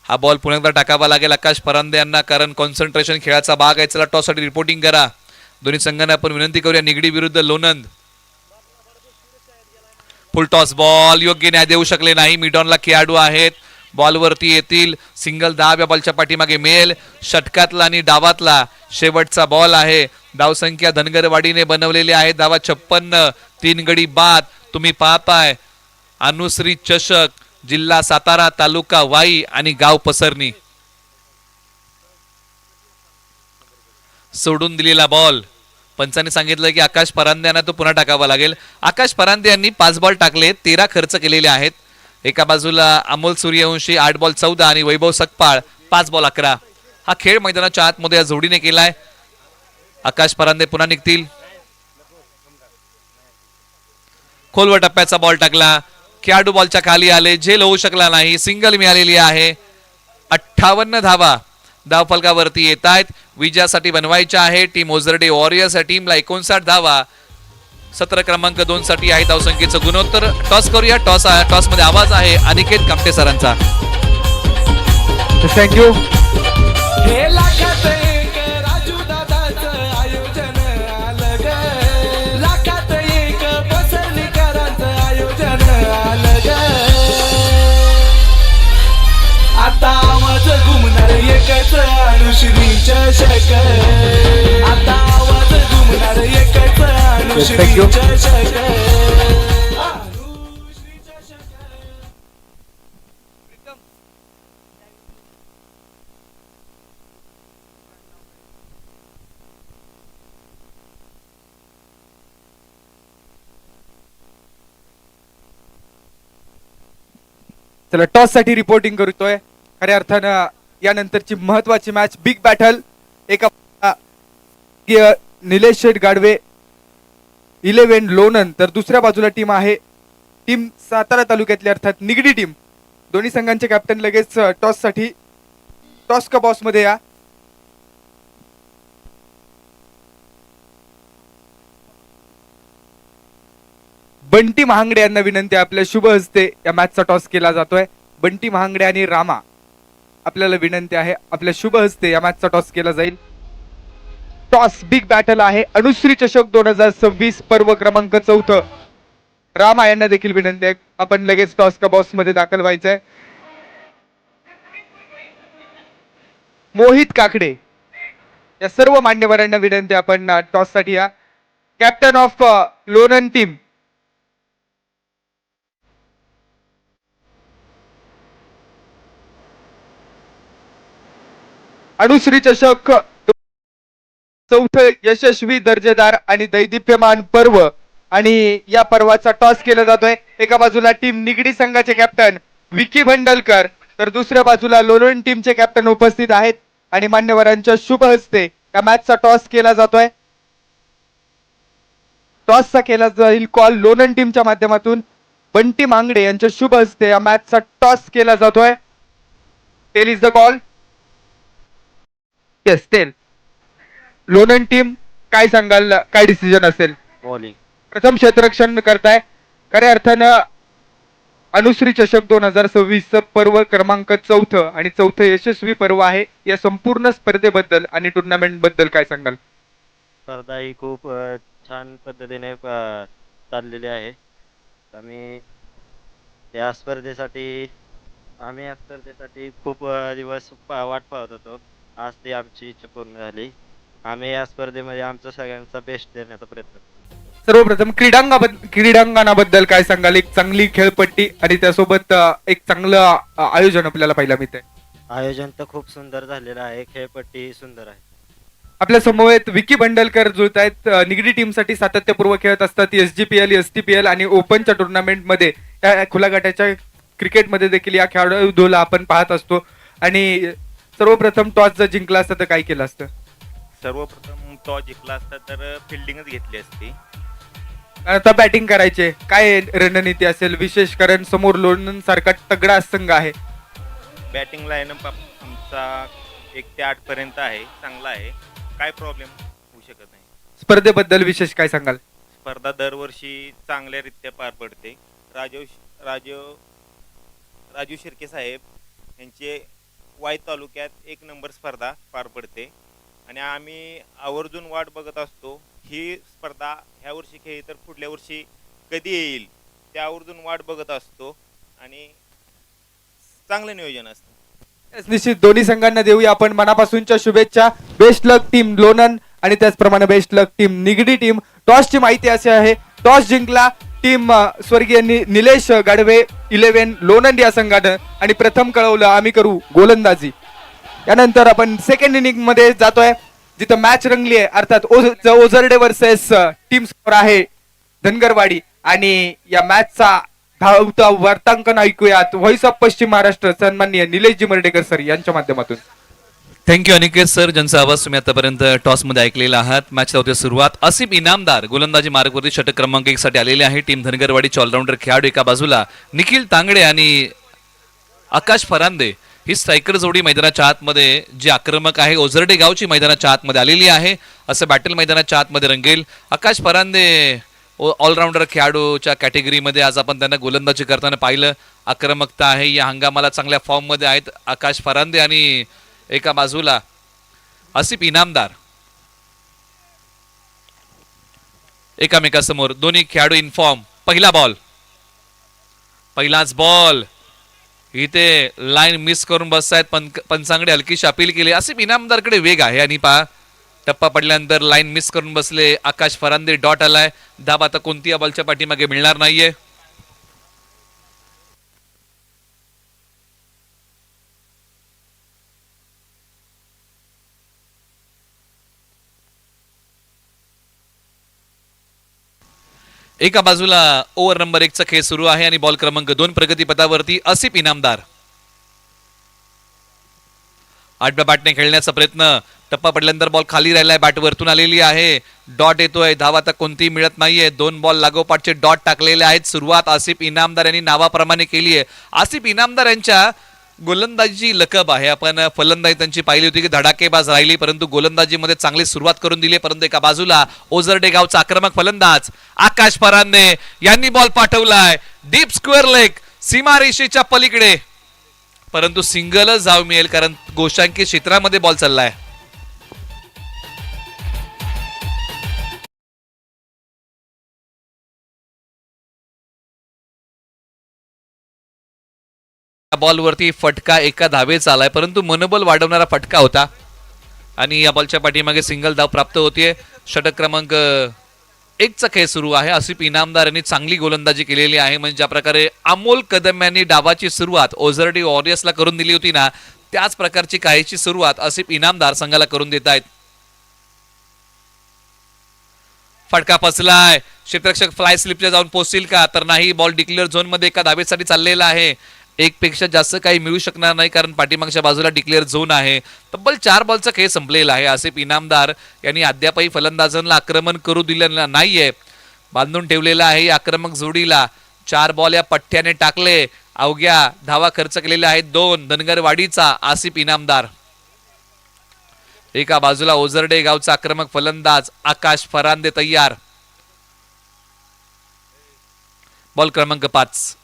हा बॉल पुन्हा एकदा टाकावा लागेल आकाश परांदे यांना, कारण कॉन्सन्ट्रेशन खेळाचा भाग आहे. चला टॉस साठी रिपोर्टिंग करा. दोन्ही संघांना आपण विनंती करूया. निगडी विरुद्ध लोणंद. फुल टॉस बॉल योग्य न्याय देऊ शकले नाही. मिडॉनला खेळाडू आहेत, बॉलवरती येतील. सिंगल दाब या बॉलच्या पाठीमागे मिळेल. षटकातला आणि डावातला शेवटचा बॉल आहे. धावसंख्या धनगरवाडीने बनवलेली आहे. धावा 56, 3 गडी बाद. तुम्ही पाहताय अनुश्री चषक, जिल्हा सातारा, तालुका वाई आणि गाव पसरणी. सोडून दिलेला बॉल. पंचांनी सांगितलं की आकाश परांदे यांना तो पुन्हा टाकावा लागेल. आकाश परांदे यांनी 5 बॉल टाकले, 13 खर्च केलेले आहेत. एका बाजूला अमोल सूर्यवंशी 8 बॉल 14 आणि वैभव सकपाळ 5 बॉल 11. हा खेळ मैदानाच्या आतमध्ये या जोडीने केलाय. आकाश परांदे पुन्हा निघतील. खोलवर टप्प्याचा बॉल टाकला, खेळाडू बॉलच्या खाली आले, झेल होऊ शकला नाही. सिंगल मिळालेली आहे. 58 धावा धावफलकावरती येत आहेत. विजयासाठी बनवायच्या आहे. टीम ओझरडे वॉरियर्स या टीमला 59 धावा. 17 क्रमांक 2 साठी आहे धावसंख्येचं गुणोत्तर. टॉस करूया. टॉस मध्ये आवाज आहे अनिकेत कामटे सरांचा. थँक्यू. हे लाखात एक राजू दादाचं आयोजन आलं ग. लाखात एक पसरणीकरांचं आयोजन आलं ग. आता माझं घुमणार एकच अनुश्री चषक. आता माझं घुमणार एकच अनुश्री Thank you. चषक. अनुश्री चषक. चला टॉस साठी रिपोर्टिंग करतोय. खऱ्या अर्थानं यानंतरची महत्वाची मॅच बिग बॅटल. एका निलेश शेठ गाडवे 11 लोणंद, तर दुसऱ्या बाजूला टीम आहे टीम सातारा तालुक्यातली अर्थात निगडी टीम. दोन्ही संघांचे कॅप्टन लगेच टॉस साठी टॉस का बॉस मध्ये या. बंटी महांगडे यांना विनंती आहे, आपल्या शुभ हस्ते या मॅचचा टॉस केला जातोय. बंटी महांगडे आणि रामा, आपल्याला विनंती आहे आपल्या शुभ हस्ते या मॅचचा टॉस केला जाईल. टॉस बिग बॅटल आहे. अनुश्री चषक 2026 पर्व क्रमांक 4. रामा यांना देखील विनंती आहे आपण लगेच टॉस का बॉस मध्ये दाखल व्हायचंय. मोहित काकडे या सर्व मान्यवरांना विनंती आहे आपण टॉस साठी या. Captain of Lonand team Anushree चषक 4 यशस्वी, दर्जेदार आणि दैदिप्यमान पर्व, आणि या पर्वाचा टॉस केला जातोय. एका बाजूला टीम निगडी संघाचे कॅप्टन विकी भंडलकर, तर दुसऱ्या बाजूला लोणंद टीमचे कॅप्टन उपस्थित आहेत आणि मान्यवरांच्या शुभ हस्ते या मॅचचा टॉस केला जातोय. टॉसचा केला जाईल कॉल लोणंद टीमच्या माध्यमातून. बंटी मांगडे यांच्या शुभ हस्ते या मॅचचा टॉस केला जातोय. Tail is the call. Yes tail. Lonand team काय सांगाल, काय डिसिजन असेल? बॉलिंग. प्रथम क्षेत्ररक्षण करताय. खऱ्या अर्थानं अनुश्री चषक 2026 पर्व क्रमांक 4 आणि 4 यशस्वी पर्व आहे. या संपूर्ण स्पर्धेबद्दल आणि टुर्नामेंट बद्दल काय सांगाल? स्पर्धा ही खूप छान पद्धतीने चाललेली आहे. आम्ही या स्पर्धेसाठी खूप दिवस वाट पाहत होतो. आज ती आमची इच्छा पूर्ण झाली. आम्ही या स्पर्धेमध्ये आमचा सगळ्यांचा बेस्ट देण्याचा प्रयत्न करतो. सर्वप्रथम क्रीडांगणाबद्दल काय सांगाल? एक चांगली खेळपट्टी आणि त्यासोबत एक चांगलं आयोजन आपल्याला पाहायला मिळतंय. आयोजन तर खूप सुंदर झालेलं आहे. खेळपट्टी सुंदर आहे. आपल्या समवेत विकी बंडलकर जुळत आहेत. निगडी टीमसाठी सातत्यपूर्व खेळत असतात. SGPL, STPL आणि ओपनच्या टुर्नामेंटमध्ये या खुल्या गटाच्या क्रिकेटमध्ये देखील या खेळाडूला आपण पाहत असतो. आणि सर्वप्रथम टॉस जर जिंकला असतं तर काय केलं असतं? सर्वप्रथम टॉस जिंकला असता तर फिल्डिंगच घेतली असती. आता बॅटिंग करायचे, काय रणनीती असेल विशेष, कारण समोर लोणंद सारखा तगडा संघ आहे. बॅटिंग लाईनअप आमचा 1 ते 8 पर्यंत आहे, चांगला आहे, काय प्रॉब्लेम होऊ शकत नाही. स्पर्धेबद्दल विशेष काय सांगाल? स्पर्धा दरवर्षी चांगल्यारीत्या पार पडते. राजू शिर्के साहेब यांचे वाई तालुक्यात 1 नंबर स्पर्धा पार पडते आणि आम्ही आवर्जून वाट बघत असतो. ही स्पर्धा ह्या वर्षी खेळली तर पुढल्या वर्षी कधी येईल त्या आवर्जून वाट बघत असतो आणि चांगलं नियोजन असतं. निश्चित दोन्ही संघांना देऊया आपण मनापासूनच्या शुभेच्छा. बेस्ट लक टीम लोणंद आणि त्याचप्रमाणे बेस्ट लक टीम निगडी टीम. टॉसची माहिती अशी आहे, टॉस जिंकला टीम स्वर्गीय निलेश गाडवे 11 लोणंद या संघानं आणि प्रथम कळवलं आम्ही करू गोलंदाजी. यानंतर आपण सेकंड इनिंग मध्ये जातोय जिथं मॅच रंगली आहे, अर्थात ओझरडे वर्सेस टीम स्कोर आहे धनगरवाडी. आणि या मॅचचा धावता वार्तांकन ऐकूयात व्हॉइस ऑफ पश्चिम महाराष्ट्र सन्माननीय निलेशजी मर्डेकर सर यांच्या माध्यमातून. थँक्यू अनिकेत सर, ज्यांचा आवाज तुम्ही आतापर्यंत टॉसमध्ये ऐकलेला आहात. मॅचला होते सुरुवात. आसिफ इनामदार गोलंदाजी मार्गवरती षटक क्रमांक 1 साठी आलेले आहे. टीम धनगरवाडीचे ऑलराऊंडर खेळाडू एका बाजूला निखिल तांगडे आणि आकाश फरांदे ही स्ट्रायकर जोडी मैदानाच्या आतमध्ये जी आक्रमक आहे ओझरडे गावची मैदानाच्या आतमध्ये आलेली आहे. असं बॅटल मैदानाच्या आतमध्ये रंगेल. आकाश फरांदे ऑलराऊंडर खेळाडूच्या कॅटेगरीमध्ये आज आपण त्यांना गोलंदाजी करताना पाहिलं. आक्रमकता आहे, या हंगामाला चांगल्या फॉर्ममध्ये आहेत आकाश फरांदे आणि एका बाजूला आसिफ इनामदार. एकामेकासमोर दोन्ही खेळाडू इनफॉर्म. पहिला बॉल, पहिलाच बॉल. इथे लाईन मिस करून बसतायत. पंचांकडे हलकीशी अपील केली. आसिफ इनामदारकडे वेग आहे आणि पहा टप्पा पडल्यानंतर लाईन मिस करून बसले. आकाश फरांदे डॉट आलाय. धाब आता कोणती या बॉलच्या पाठीमागे मिळणार नाहीये. एका बाजूला ओव्हर नंबर 1 चा खेळ सुरू आहे आणि बॉल क्रमांक 2 प्रगतीपथावरती आसिफ इनामदार. 8व्या बॅटने खेळण्याचा प्रयत्न. टप्पा पडल्यानंतर बॉल खाली राहिलाय, बॅट वरतून आलेली आहे. डॉट येतोय, धाव आता कोणतीही मिळत नाहीये. 2 बॉल लागोपाठचे डॉट टाकलेले आहेत. सुरुवात आसिफ इनामदार यांनी नावाप्रमाणे केली आहे. आसिफ इनामदार यांच्या गोलंदाजीची लकब आहे. आपण फलंदाजी त्यांची पाहिली होती की धडाकेबाज राहिली, परंतु गोलंदाजीमध्ये चांगली सुरुवात करून दिली. परंतु एका बाजूला ओझरडे गावचा आक्रमक फलंदाज आकाश फरांदे यांनी बॉल पाठवलाय डीप स्क्वेअर लेग सीमारेषेच्या पलीकडे, परंतु सिंगलच धाव मिळेल कारण गोशांकी क्षेत्रामध्ये बॉल चाललाय. बॉलवरती फटका एका धावेचा आलाय, परंतु मनोबल वाढवणारा फटका होता आणि या बॉलच्या पाठीमागे सिंगल धाव प्राप्त होतीये. षटक क्रमांक 1 चा खेळ सुरू आहे. आसिफ इनामदार यांनी चांगली गोलंदाजी केलेली आहे. म्हणजे ज्या प्रकारे अमोल कदम यांनी डावाची सुरुवात ओझरडी वॉरियर्सला करून दिली होती ना, त्याच प्रकारची काहीची सुरुवात आसिफ इनामदार संघाला करून देत आहेत. फटका फसलाय. क्षेत्ररक्षक फ्लाय स्लिपच्या जाऊन पोहोचतील का, तर नाही. बॉल डिक्लेअर झोन मध्ये एका धावेसाठी चाललेला आहे. 1 पेक्षा जास्त काही मिळू शकणार नाही कारण पाठीमागच्या बाजूला डिक्लेअर झोन आहे. तब्बल 4 बॉलचा खेळ संपलेला आहे. आसिफ इनामदार यांनी अद्यापही फलंदाजांना आक्रमण करू दिलेलं नाहीये. बांधून ठेवलेलं आहे आक्रमक जोडीला. 4 बॉल या पठ्ठ्याने टाकले. अवघ्या धावा खर्च केलेल्या आहेत 2. धनगरवाडीचा आसिफ इनामदार. एका बाजूला ओझरडे गावचा आक्रमक फलंदाज आकाश फरांदे तयार. बॉल क्रमांक 5.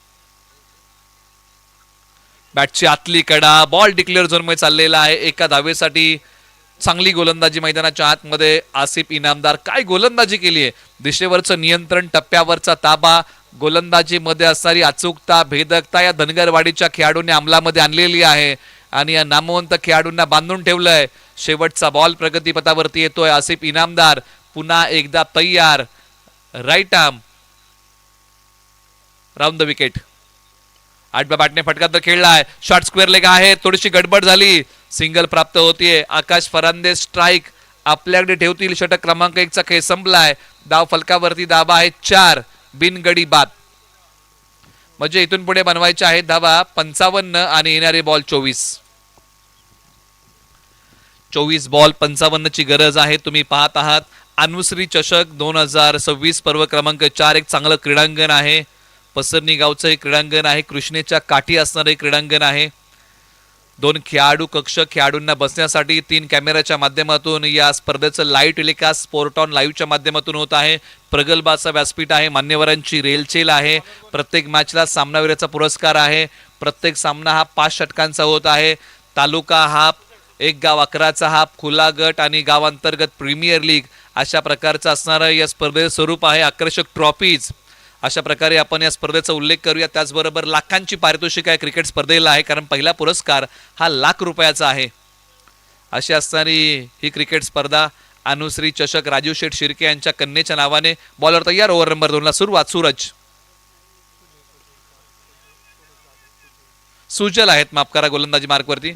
बॅटची आतली कडा. बॉल डिक्लेअर झोन मध्ये चाललेला आहे. एका धावेसाठी चांगली गोलंदाजी मैदानाच्या आतमध्ये आसिफ इनामदार. काय गोलंदाजी केली आहे. दिशेवरचं नियंत्रण, टप्प्यावरचा ताबा, गोलंदाजीमध्ये असणारी अचूकता, भेदकता या धनगरवाडीच्या खेळाडूंनी अंमलामध्ये आणलेली आहे आणि या नामवंत खेळाडूंना बांधून ठेवलंय. शेवटचा बॉल प्रगतीपथावरती येतोय. आसिफ इनामदार पुन्हा एकदा तयार. Right arm round the wicket. 8व्या बॅटने फटका तर खेळलाय. शॉर्ट स्क्वेअर लेग आहे. थोडीशी गडबड झाली. सिंगल प्राप्त होतीये. आकाश फरांदे स्ट्राईक आपल्याकडे ठेवतील. षटक क्रमांक 1 चा खेळ संपलाय. धाव फलकावरती धावा आहेत 4, बिनगडी बाद. म्हणजे इथून पुढे बनवायचे आहेत धावा 55 आणि येणारे बॉल 24 बॉल 55 ची गरज आहे. तुम्ही पाहत आहात अनुश्री चषक 2026 पर्व क्रमांक 4. एक चांगलं क्रीडांगण आहे. पसरणी गावचं हे क्रीडांगण आहे. कृष्णेच्या काठी असणारं हे क्रीडांगण आहे. 2 खेळाडू कक्ष, खेळाडूंना बसण्यासाठी 3 कॅमेऱ्याच्या माध्यमातून या स्पर्धेचं लाईव्ह टेलिकास्ट स्पोर्ट ऑन लाईव्हच्या माध्यमातून होत आहे. प्रगल्भाचं व्यासपीठ आहे. मान्यवरांची रेलचेल आहे. प्रत्येक मॅचला सामनावीराचा पुरस्कार आहे. प्रत्येक सामना हा 5 षटकांचा होत आहे. तालुका हाफ, 1 गाव 11चा हाफ, खुला गट आणि गावांतर्गत प्रीमियर लीग अशा प्रकारचं असणारं या स्पर्धेचं स्वरूप आहे. आकर्षक ट्रॉफीज अशा प्रकारे आपण या स्पर्धेचा उल्लेख करूया. त्याचबरोबर लाखांची पारितोषिक आहे क्रिकेट स्पर्धेला आहे, कारण पहिला पुरस्कार हा ₹1,00,000 आहे. अशी असणारी ही क्रिकेट स्पर्धा अनुश्री चषक राजू शेठ शिर्के यांच्या कन्येच्या नावाने. बॉलर तयार. ओव्हर नंबर 2 ला सुरुवात. सुजल आहेत, माफ करा, गोलंदाजी मार्कवरती.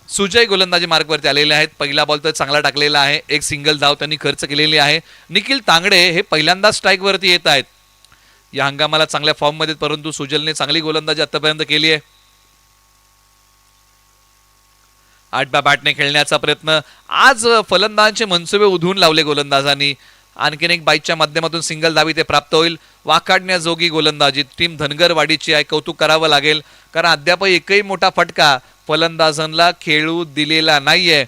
सुजय गोलंदाजी मार्कवरती आलेले आहेत. पहिला बॉल तर चांगला टाकलेला आहे. 1 सिंगल धाव त्यांनी खर्च केलेली आहे. निखिल तांगडे हे पहिल्यांदा स्ट्राईक वरती येत आहेत या हंगामाला चांगल्या फॉर्म मध्ये, परंतु सुजलने चांगली गोलंदाजी आतापर्यंत केली आहे. 8 बॅटने खेळण्याचा प्रयत्न. आज फलंदाजांचे मनसुबे उधळून लावले गोलंदाजांनी. आणखीन एक बाईकच्या माध्यमातून सिंगल धावी ते प्राप्त होईल. वाखाडण्याजोगी गोलंदाजी टीम धनगरवाडीची आहे. कौतुक करावं लागेल, कारण अद्याप एकही मोठा फटका फलंदाजांना खेळू दिलेला नाहीये.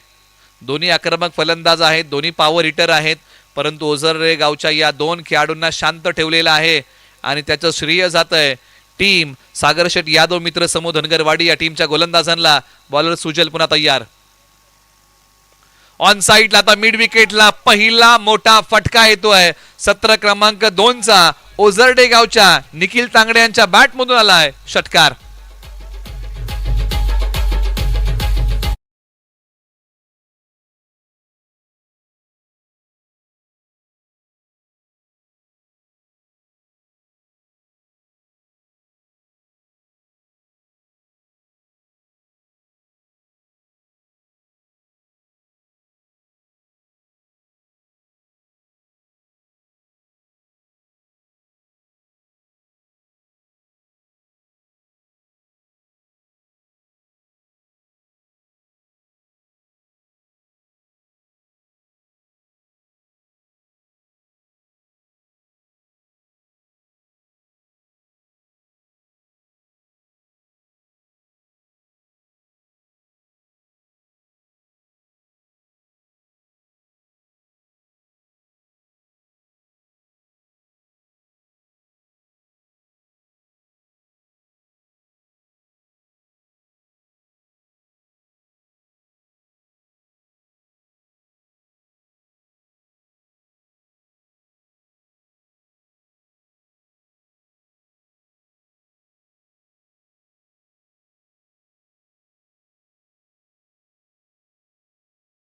दोन्ही आक्रमक फलंदाज आहेत, दोन्ही पॉवर हिटर आहेत, परंतु ओझरडे गावच्या या 2 खेळाडूंना शांत ठेवलेलं आहे आणि त्याचं श्रेय जातंय टीम सागर शेठ यादव मित्र समूह धनगरवाडी या टीमच्या गोलंदाजांना. बॉलर सुजल पुन्हा तयार. ऑन साईडला आता मिड विकेटला पहिला मोठा फटका येतोय. 17 क्रमांक 2 चा ओझरडे गावच्या निखिल तांगडे यांच्या बॅट मधून आलाय षटकार.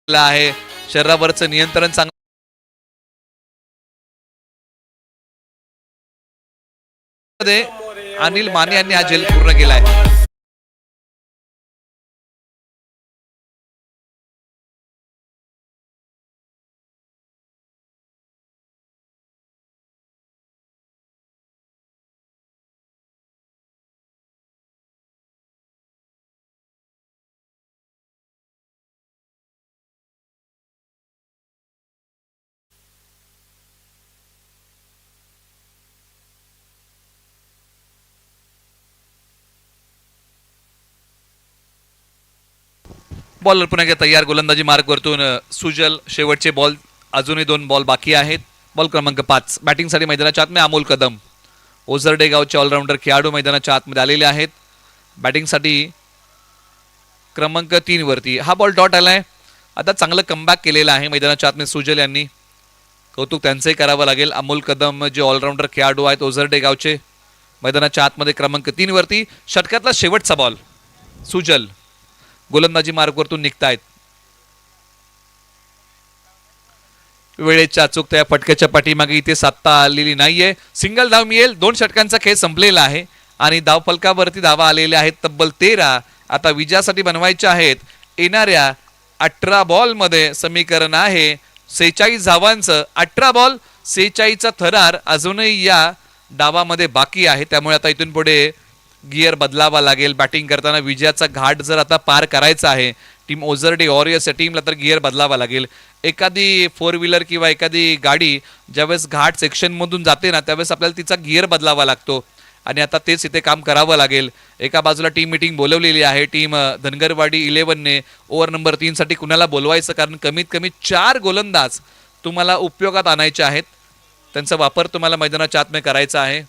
आहे शरीरावरचं नियंत्रण चांगलं. अनिल माने यांनी हा झेल पूर्ण केलाय. बॉलर पुन्हा एकदा तयार. गोलंदाजी मार्क वरतून सुजल. शेवटचे बॉल, अजूनही 2 बॉल बाकी आहेत. बॉल क्रमांक 5 बॅटिंगसाठी मैदानाच्या आतमध्ये अमोल कदम. ओझरडे गावचे ऑलराऊंडर खेळाडू मैदानाच्या आतमध्ये आलेले आहेत. बॅटिंगसाठी क्रमांक 3 वरती हा बॉल डॉट आलाय. आता चांगलं कमबॅक केलेलं आहे मैदानाच्या आतमध्ये सुजल यांनी. कौतुक त्यांचंही करावं लागेल. अमोल कदम जे ऑलराऊंडर खेळाडू आहेत ओझरडे गावचे, मैदानाच्या आतमध्ये क्रमांक 3 वरती. षटकातला शेवटचा बॉल. सुजल गोलंदाजी मार्गवरतून निघतायत. वेळेच्या अचूक त्या फटक्याच्या पाठीमागे इथे साधता आलेली नाहीये. सिंगल धाव मिळेल. 2 षटकांचा खेळ संपलेला आहे आणि धावफलकावरती धावा आलेल्या आहेत तब्बल 13. आता विजयासाठी बनवायच्या आहेत. येणाऱ्या 18 बॉलमध्ये समीकरण आहे 46 धावांचं. 18 बॉल 46चा थरार अजूनही या डावामध्ये बाकी आहे. त्यामुळे आता इथून पुढे गिअर बदलावा लागेल. बॅटिंग करताना विजयाचा घाट जर आता पार करायचा आहे टीम ओझरडे वॉरियर्स या टीमला तर गिअर बदलावा लागेल. एखादी 4 व्हीलर किंवा एखादी गाडी ज्यावेळेस घाट सेक्शनमधून जाते ना त्यावेळेस आपल्याला तिचा गिअर बदलावा लागतो आणि आता तेच इथे काम करावं लागेल. एका बाजूला टीम मीटिंग बोलवलेली आहे. टीम धनगरवाडी 11ने ओव्हर नंबर 3 साठी कुणाला बोलवायचं, कारण कमीत कमी 4 गोलंदाज तुम्हाला उपयोगात आणायचे आहेत. त्यांचा वापर तुम्हाला मैदानाच्या आतमध्ये करायचा आहे.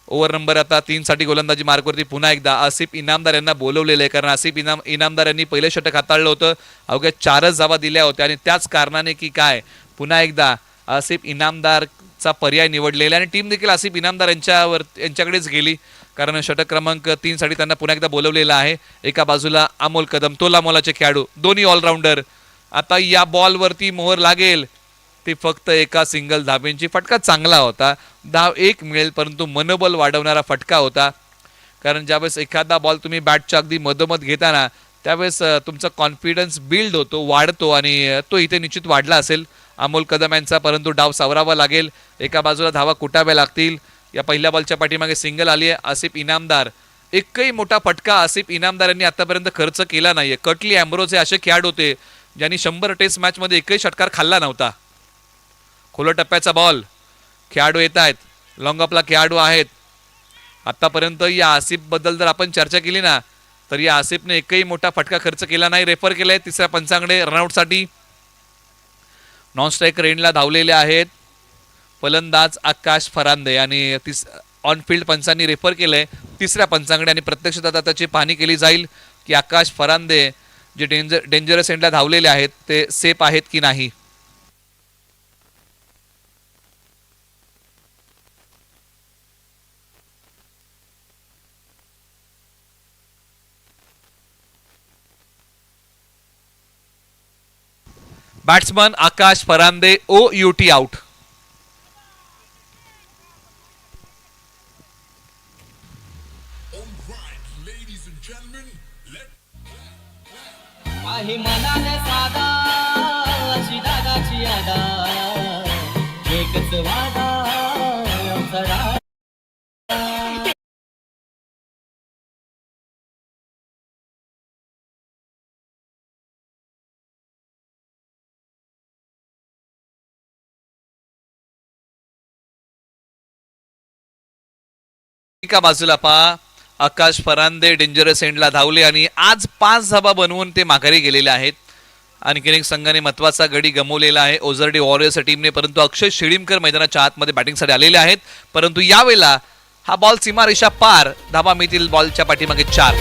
ओव्हर नंबर आता 3 साठी गोलंदाजी मार्कवरती पुन्हा एकदा आसिफ इनामदार यांना बोलवलेलं आहे, कारण आसिफ इनामदार यांनी पहिलं षटक हाताळलं होतं. अवघ्या 4च धावा दिल्या होत्या आणि त्याच कारणाने की काय पुन्हा एकदा आसिफ इनामदारचा पर्याय निवडलेला आणि टीम देखील आसिफ इनामदार यांच्याकडेच गेली, कारण षटक क्रमांक 3 साठी त्यांना पुन्हा एकदा बोलवलेलं आहे. एका बाजूला अमोल कदम, तोला मोलाचे खेळाडू, दोन्ही ऑलराऊंडर. आता या बॉलवरती मोहर लागेल ती फक्त एका सिंगल धाब्यांची. फटका चांगला होता, धाव 1 मिळेल, परंतु मनोबल वाढवणारा फटका होता. कारण ज्यावेळेस एखादा बॉल तुम्ही बॅटच्या अगदी मधोमध घेताना त्यावेळेस तुमचा कॉन्फिडन्स बिल्ड होतो, वाढतो आणि तो इथे निश्चित वाढला असेल अमोल कदम यांचा. परंतु डाव सावरावा लागेल. एका बाजूला धावा कुटाव्या लागतील. या पहिल्या बॉलच्या पाठीमागे सिंगल आली आहे आसिफ इनामदार. एकही मोठा फटका आसिफ इनामदार यांनी आतापर्यंत खर्च केला नाहीये. कटली अँब्रोज हे असे खेळाडू होते ज्यांनी 100 टेस्ट मॅच मध्ये एकही षटकार खाल्ला नव्हता. खोलो टप्प्याचा बॉल, खेळाडू येत आहेत, लॉंग ऑफला खेळाडू आहेत. आतापर्यंत या आसिफ बद्दल जर आपण चर्चा केली ना तर या आसिफने एकही मोठा फटका खर्च केला नाही. रेफर केलाय तिसऱ्या पंचांकडे रनआउटसाठी. नॉन स्ट्रायकर एंडला धावलेले आहेत फलंदाज आकाश फरांदे आणि ऑन फील्ड पंचांनी रेफर केलंय तिसऱ्या पंचांकडे आणि प्रत्यक्षात आता त्याची पाहणी केली जाईल की आकाश फरांदे जे डेंजरस एंडला धावलेले आहेत ते सेफ आहेत की नाही. बॅट्समन आकाश फरांदे OUT आउट. काही मनाने साधा अशी दादाची आदा एकच वादा अवसरा. एका बाजूला पहा आकाश फरांदे डेंजरस एंडला धावले आणि आज 5 धाबा बनवून ते माघारी गेलेले आहेत. आणखीन एक संघाने महत्वाचा गडी गमवलेला आहे ओझरडे वॉरियर्स टीमने, परंतु अक्षय शिळीमकर मैदानाच्या आतमध्ये बॅटिंगसाठी आलेले आहेत. परंतु यावेळेला हा बॉल सीमारेषा पार, धाबा मिळतील बॉलच्या पाठीमागे 4.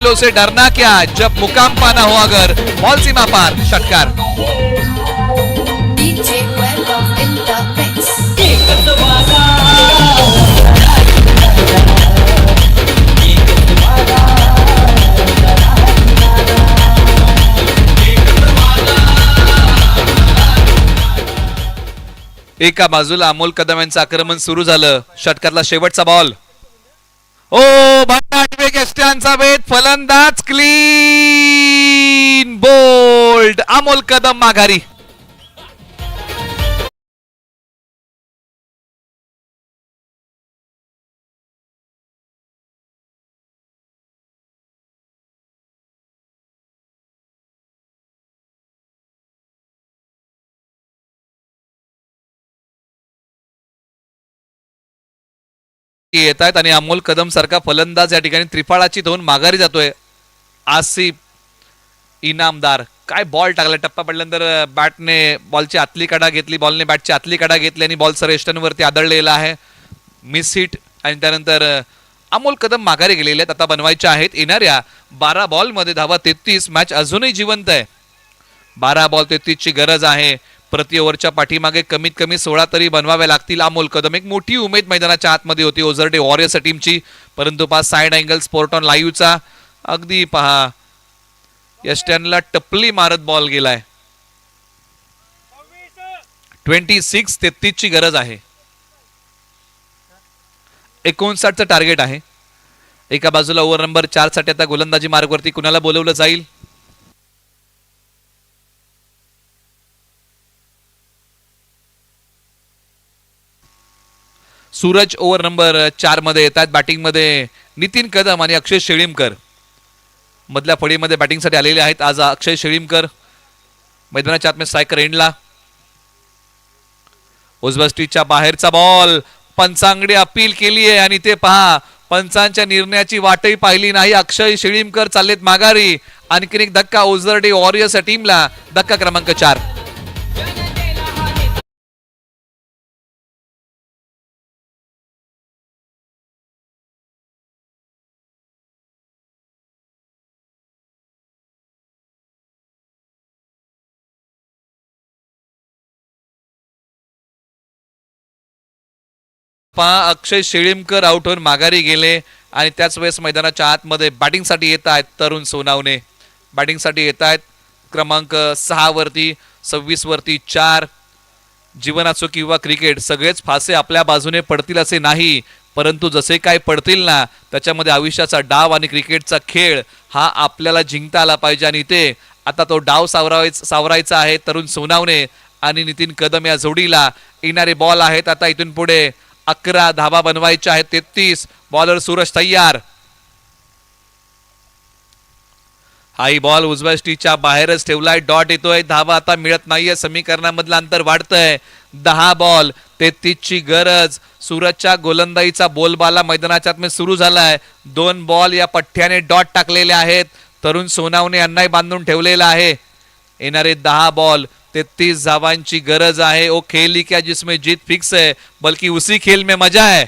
से डरना क्या जब मुकाम पाना हो अगर, बॉल सीमा पार, षटकार. DJ Well in the mix. एकच वादा एका बाजूला अमोल कदम यांचं आक्रमण सुरू झालं. षटकातला शेवटचा बॉल. ओ भांडाटवे गेस्ट्यांचा वेध, फलंदाज क्लीन. फील्ड अमोल कदम माघारी. येत आहेत आणि अमोल कदम सारखा फलंदाज या ठिकाणी त्रिफळाची धोन माघारी जातोय. आसिफ इनामदार काय बॉल टाकला, टप्पा पडल्यानंतर बॅटने बॉलची आतली कडा घेतली, बॉलने बॅटची आतली कडा घेतली आणि बॉल सरेस्टनवरती आदळलेला आहे. मिस हिट आणि त्यानंतर अमोल कदम माघारी गेलेले आहेत. आता बनवायच्या आहेत येणाऱ्या 12 बॉलमध्ये धावा 33. मॅच अजूनही जिवंत आहे. 12 बॉल 33 ची गरज आहे. प्रति ओव्हरच्या पाठीमागे कमीत कमी 16 तरी बनवाव्या लागतील. अमोल कदम एक मोठी उमेद मैदानाच्या आतमध्ये होती ओझरडे वॉरियर्स टीमची, परंतु पास साइड अँगल स्पोर्ट ऑन लाईव्हचा अगदी पहा यस्टनला टपली मारत बॉल गेलाय. 26-33 ची गरज आहे. 59चं टार्गेट आहे. एका बाजूला ओव्हर नंबर 4 साठी आता गोलंदाजी मार्गवरती कुणाला बोलवलं जाईल? सूरज ओव्हर नंबर 4 मध्ये येतात. बॅटिंग मध्ये नितीन कदम आणि अक्षय शेळीमकर मधल्या फळीमध्ये बॅटिंगसाठी आलेले आहेत. आज अक्षय शेळीमकर मैदानाच्या आतमध्ये स्ट्रायकर एंडला. उजव्या स्टिचच्या बाहेरचा बॉल पंचांगडे अपील केली आहे आणि ते पहा पंचांच्या निर्णयाची वाटही पाहिली नाही. अक्षय शेळीमकर चाललेत माघारी. आणखीन एक धक्का ओझरडे वॉरियर्स या टीमला. धक्का क्रमांक 4. अक्षय शेळीमकर आउट होऊन माघारी गेले आणि त्याच वेळेस मैदानाच्या आतमध्ये बॅटिंगसाठी येत आहेत तरुण सोनावणे. बॅटिंगसाठी येत आहेत क्रमांक 6 वरती, 26 वरती 4. जीवन असो किंवा क्रिकेट सगळेच फासे आपल्या बाजूने पडतील असे नाही, परंतु जसे काय पडतील ना त्याच्यामध्ये आयुष्याचा डाव आणि क्रिकेटचा खेळ हा आपल्याला जिंकता आला पाहिजे. आणि इथे आता तो डाव सावरायचा आहे तरुण सोनावणे आणि नितीन कदम या जोडीला. येणारे बॉल आहेत आता इथून पुढे 11 धावा बनवायच्या आहेत. 33. बॉलर सूरज तयार. हाई बॉल उजव्या स्टिचच्या बाहेरच ठेवलाय. डॉट येतोय. धावा आता मिळत नाहीये. समीकरणामधलं अंतर वाढतंय. 10 बॉल 33 ची गरज. सूरजच्या गोलंदाजीचा बोलबाला मैदानाच्या आत सुरू झालाय. 2 बॉल या पठ्ठ्याने डॉट टाकलेले आहेत. तरुण सोनावणे यांनाही बांधून ठेवलेला आहे. येणारे 10 बॉल 33 धावांची गरज आहे. ओ खेल क्या जिसमें जीत फिक्स है, बल्कि उसी खेल में मजा है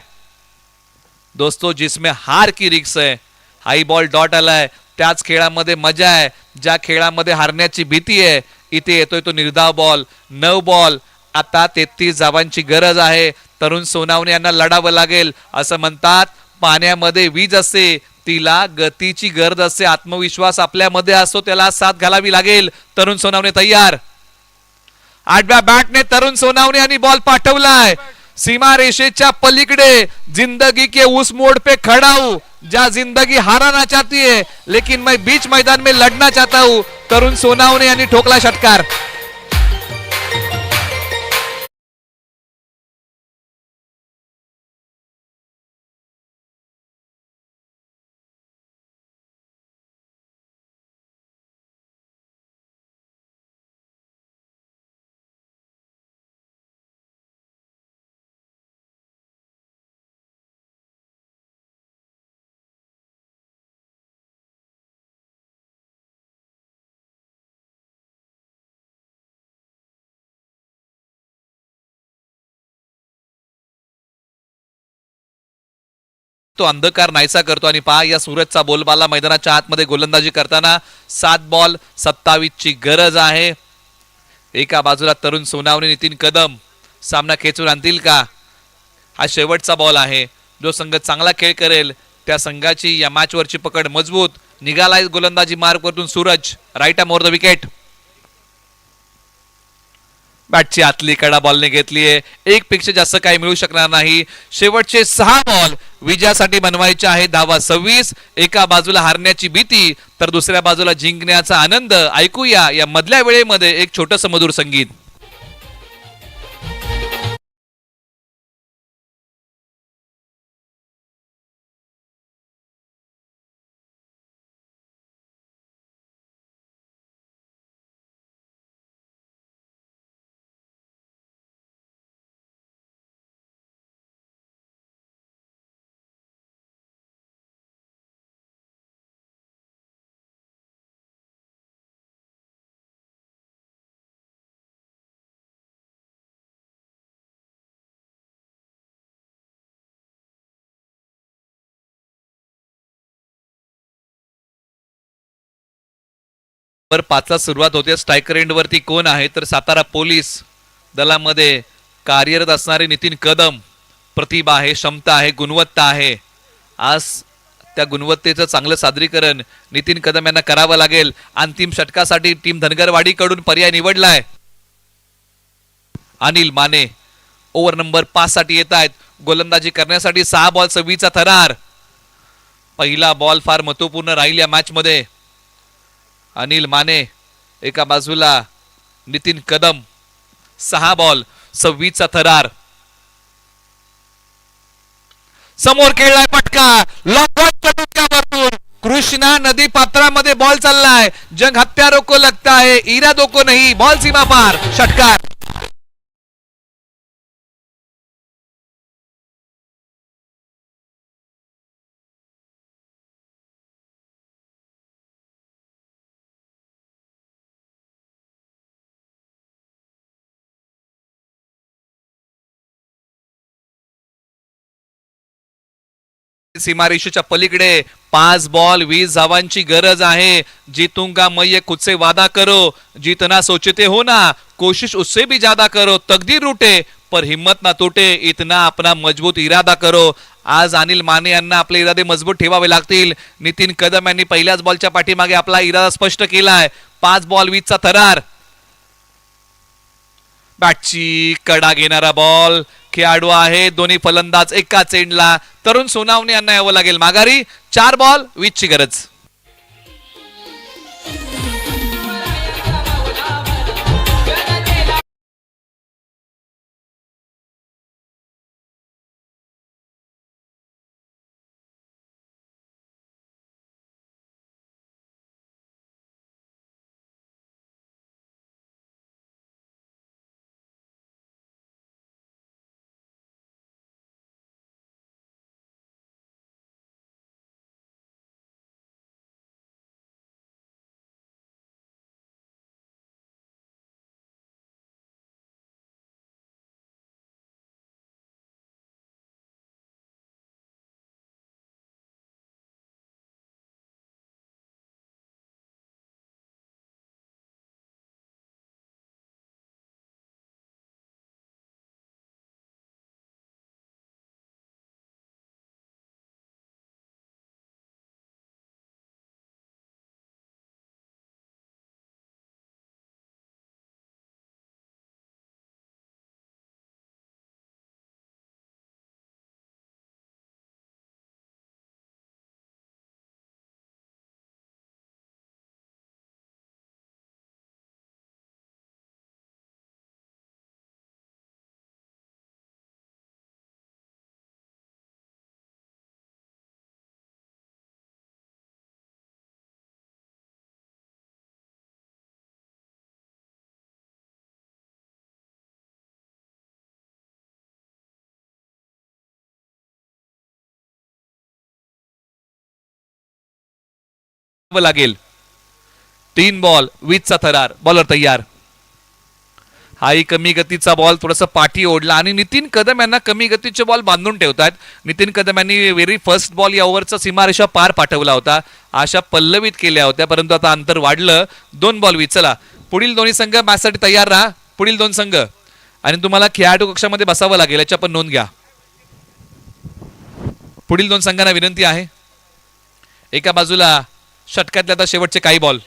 दोस्तों जिसमें हार की रिक्स है. हाई बॉल डॉट आलाय. त्याच खेळामध्ये मजा आहे ज्या खेळामध्ये हारण्याची भीती आहे. इथे येतोय तो निर्धाव बॉल. 9 बॉल आता 33 धावांची गरज आहे. तरुण सोनावणे यांना लढावं लागेल. असं म्हणतात पाण्यामध्ये वीज असते तिला गतीची गरज असते. आत्मविश्वास आपल्यामध्ये असतो त्याला साथ घालावी लागेल. तरुण सोनावणे तयार. 8व्या बॅटने तरुण सोनावणे यांनी बॉल पाठवलाय सीमा रेषेच्या पलीकडे. जिंदगी के उस मोड़ पे खड़ा हूं जहां जिंदगी हाराना चाहती है लेकिन मैं बीच मैदान में लड़ना चाहता हूं. तरुण सोनावणे यांनी ठोकला षटकार. तो अंधकार नाहीसा करतो आणि पहा या सूरजचा बोलबाला मैदानाच्या आतमध्ये गोलंदाजी करताना. 7 बॉल 27 ची गरज आहे. एका बाजूला तरुण सोनावणे नितीन कदम सामना खेचून आणतील का? हा शेवटचा बॉल आहे. जो संघ चांगला खेळ करेल त्या संघाची या मॅच वरची पकड मजबूत. निघालाय गोलंदाजी मार्ग वरतून Suraj. Right more the wicket. बॅटची आतली कडा बॉलने घेतलीये. एक पेक्षा जास्त काही मिळू शकणार नाही. शेवटचे 6 बॉल विजयासाठी बनवायचे आहे. धावा 26. एका बाजूला हारण्याची भीती तर दुसऱ्या बाजूला जिंकण्याचा आनंद. ऐकूया या मधल्या वेळेमध्ये एक छोटस मधुर संगीत. वर 5ला सुरुवात होते. स्ट्रायकर एंड वरती कोण आहे तर सातारा पोलीस दलामध्ये कार्यरत असणारे नितीन कदम. प्रतिभा आहे, क्षमता आहे, गुणवत्ता आहे. आज त्या गुणवत्तेचं चांगलं सादरीकरण नितीन कदम यांना करावं लागेल. अंतिम षटकासाठी टीम धनगरवाडीकडून पर्याय निवडलाय. अनिल माने ओव्हर नंबर 5 साठी येत आहेत. गोलंदाजी करण्यासाठी 6 बॉल 26चा थरार. पहिला बॉल फार महत्वपूर्ण राहील या मॅच मध्ये. अनिल माने एका बाजूला नितीन कदम. 6 बॉल 26चा थरार. समोर खेळलाय फटका. वरतून कृष्णा नदी पात्रामध्ये बॉल चाललाय. जंग हत्यारों को लगता है इरादों को नहीं. बॉल सीमा पार. षटकार. सीमारेषेच्या पलीकडे 5 बॉल 20 धावांची गरज आहे. जीतूंगा मैं ये खुद से वादा करो. जीतना सोचते हो ना कोशिश उससे भी ज्यादा करो. तकदीर रूठे पर हिम्मत ना टूटे. इतना अपना मजबूत इरादा करो. आज अनिल माने यांना आपले इरादे मजबूत ठेवावे लागतील. नितीन कदम यांनी पहिल्याच बॉलच्या पाठीमागे आपला इरादा स्पष्ट केलाय. 5 बॉल 20चा थरार. बॅटची कडा घेणारा बॉल. खेळाडू आहे दोन्ही फलंदाज एका चेंडला. तरुण सोनावणे यांना यावं लागेल माघारी. 4 बॉल 20ची गरज. लागेल. 3 बॉल 20चा थरार. बॉलर तयार. हाही कमी गतीचा बॉल थोडासा पाठी ओढला आणि नितीन कदम यांना कमी गतीचे बॉल बांधून ठेवतात. नितीन कदम यांनी व्हेरी फर्स्ट बॉल या ओव्हरचा सीमारेषा पार पाठवला होता. आशा पल्लवित केल्या होत्या परंतु आता अंतर वाढलं. 2 बॉल 20. चला पुढील दोन्ही संघ मॅचसाठी तयार राहा. पुढील 2 संघ आणि तुम्हाला खेळाडू कक्षामध्ये बसावं लागेल याची आपण नोंद घ्या. पुढील 2 संघांना विनंती आहे. एका बाजूला षटकातले आता शेवटचे काही बॉल.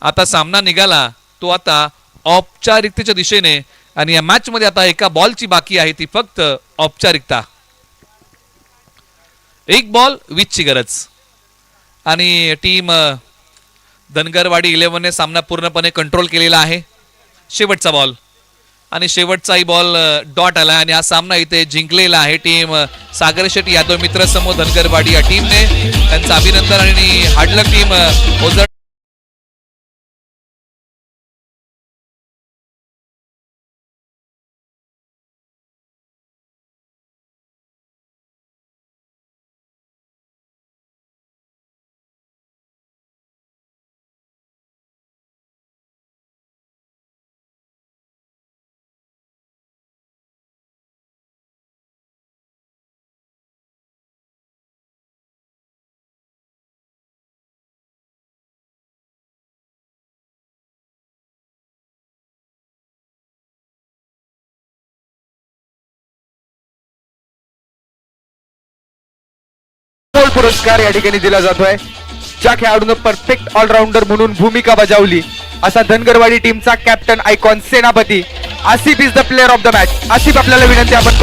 आता सामना निघाला तो आता औपचारिकतेच्या दिशेने आणि या मॅच मध्ये आता एका बॉलची बाकी आहे ती फक्त औपचारिकता. एक बॉल 20ची गरज आणि टीम धनगरवाडी 11ने सामना पूर्णपणे कंट्रोल केलेला आहे. शेवटचा बॉल आणि शेवटचाही बॉल डॉट आला आणि हा सामना इथे जिंकलेला आहे टीम सागर शेट्टी यादव मित्र समूह धनगरवाडी या टीमने. त्यांचं अभिनंदन आणि हार्डलक टीम ओझर. गोल पुरस्कार या ठिकाणी दिला जातोय. ज्या खेळाडूनं परफेक्ट ऑलराऊंडर म्हणून भूमिका बजावली असा धनगरवाडी टीमचा कॅप्टन आयकॉन सेनापती Asif is the player of the match. Asif आपल्याला विनंती आपण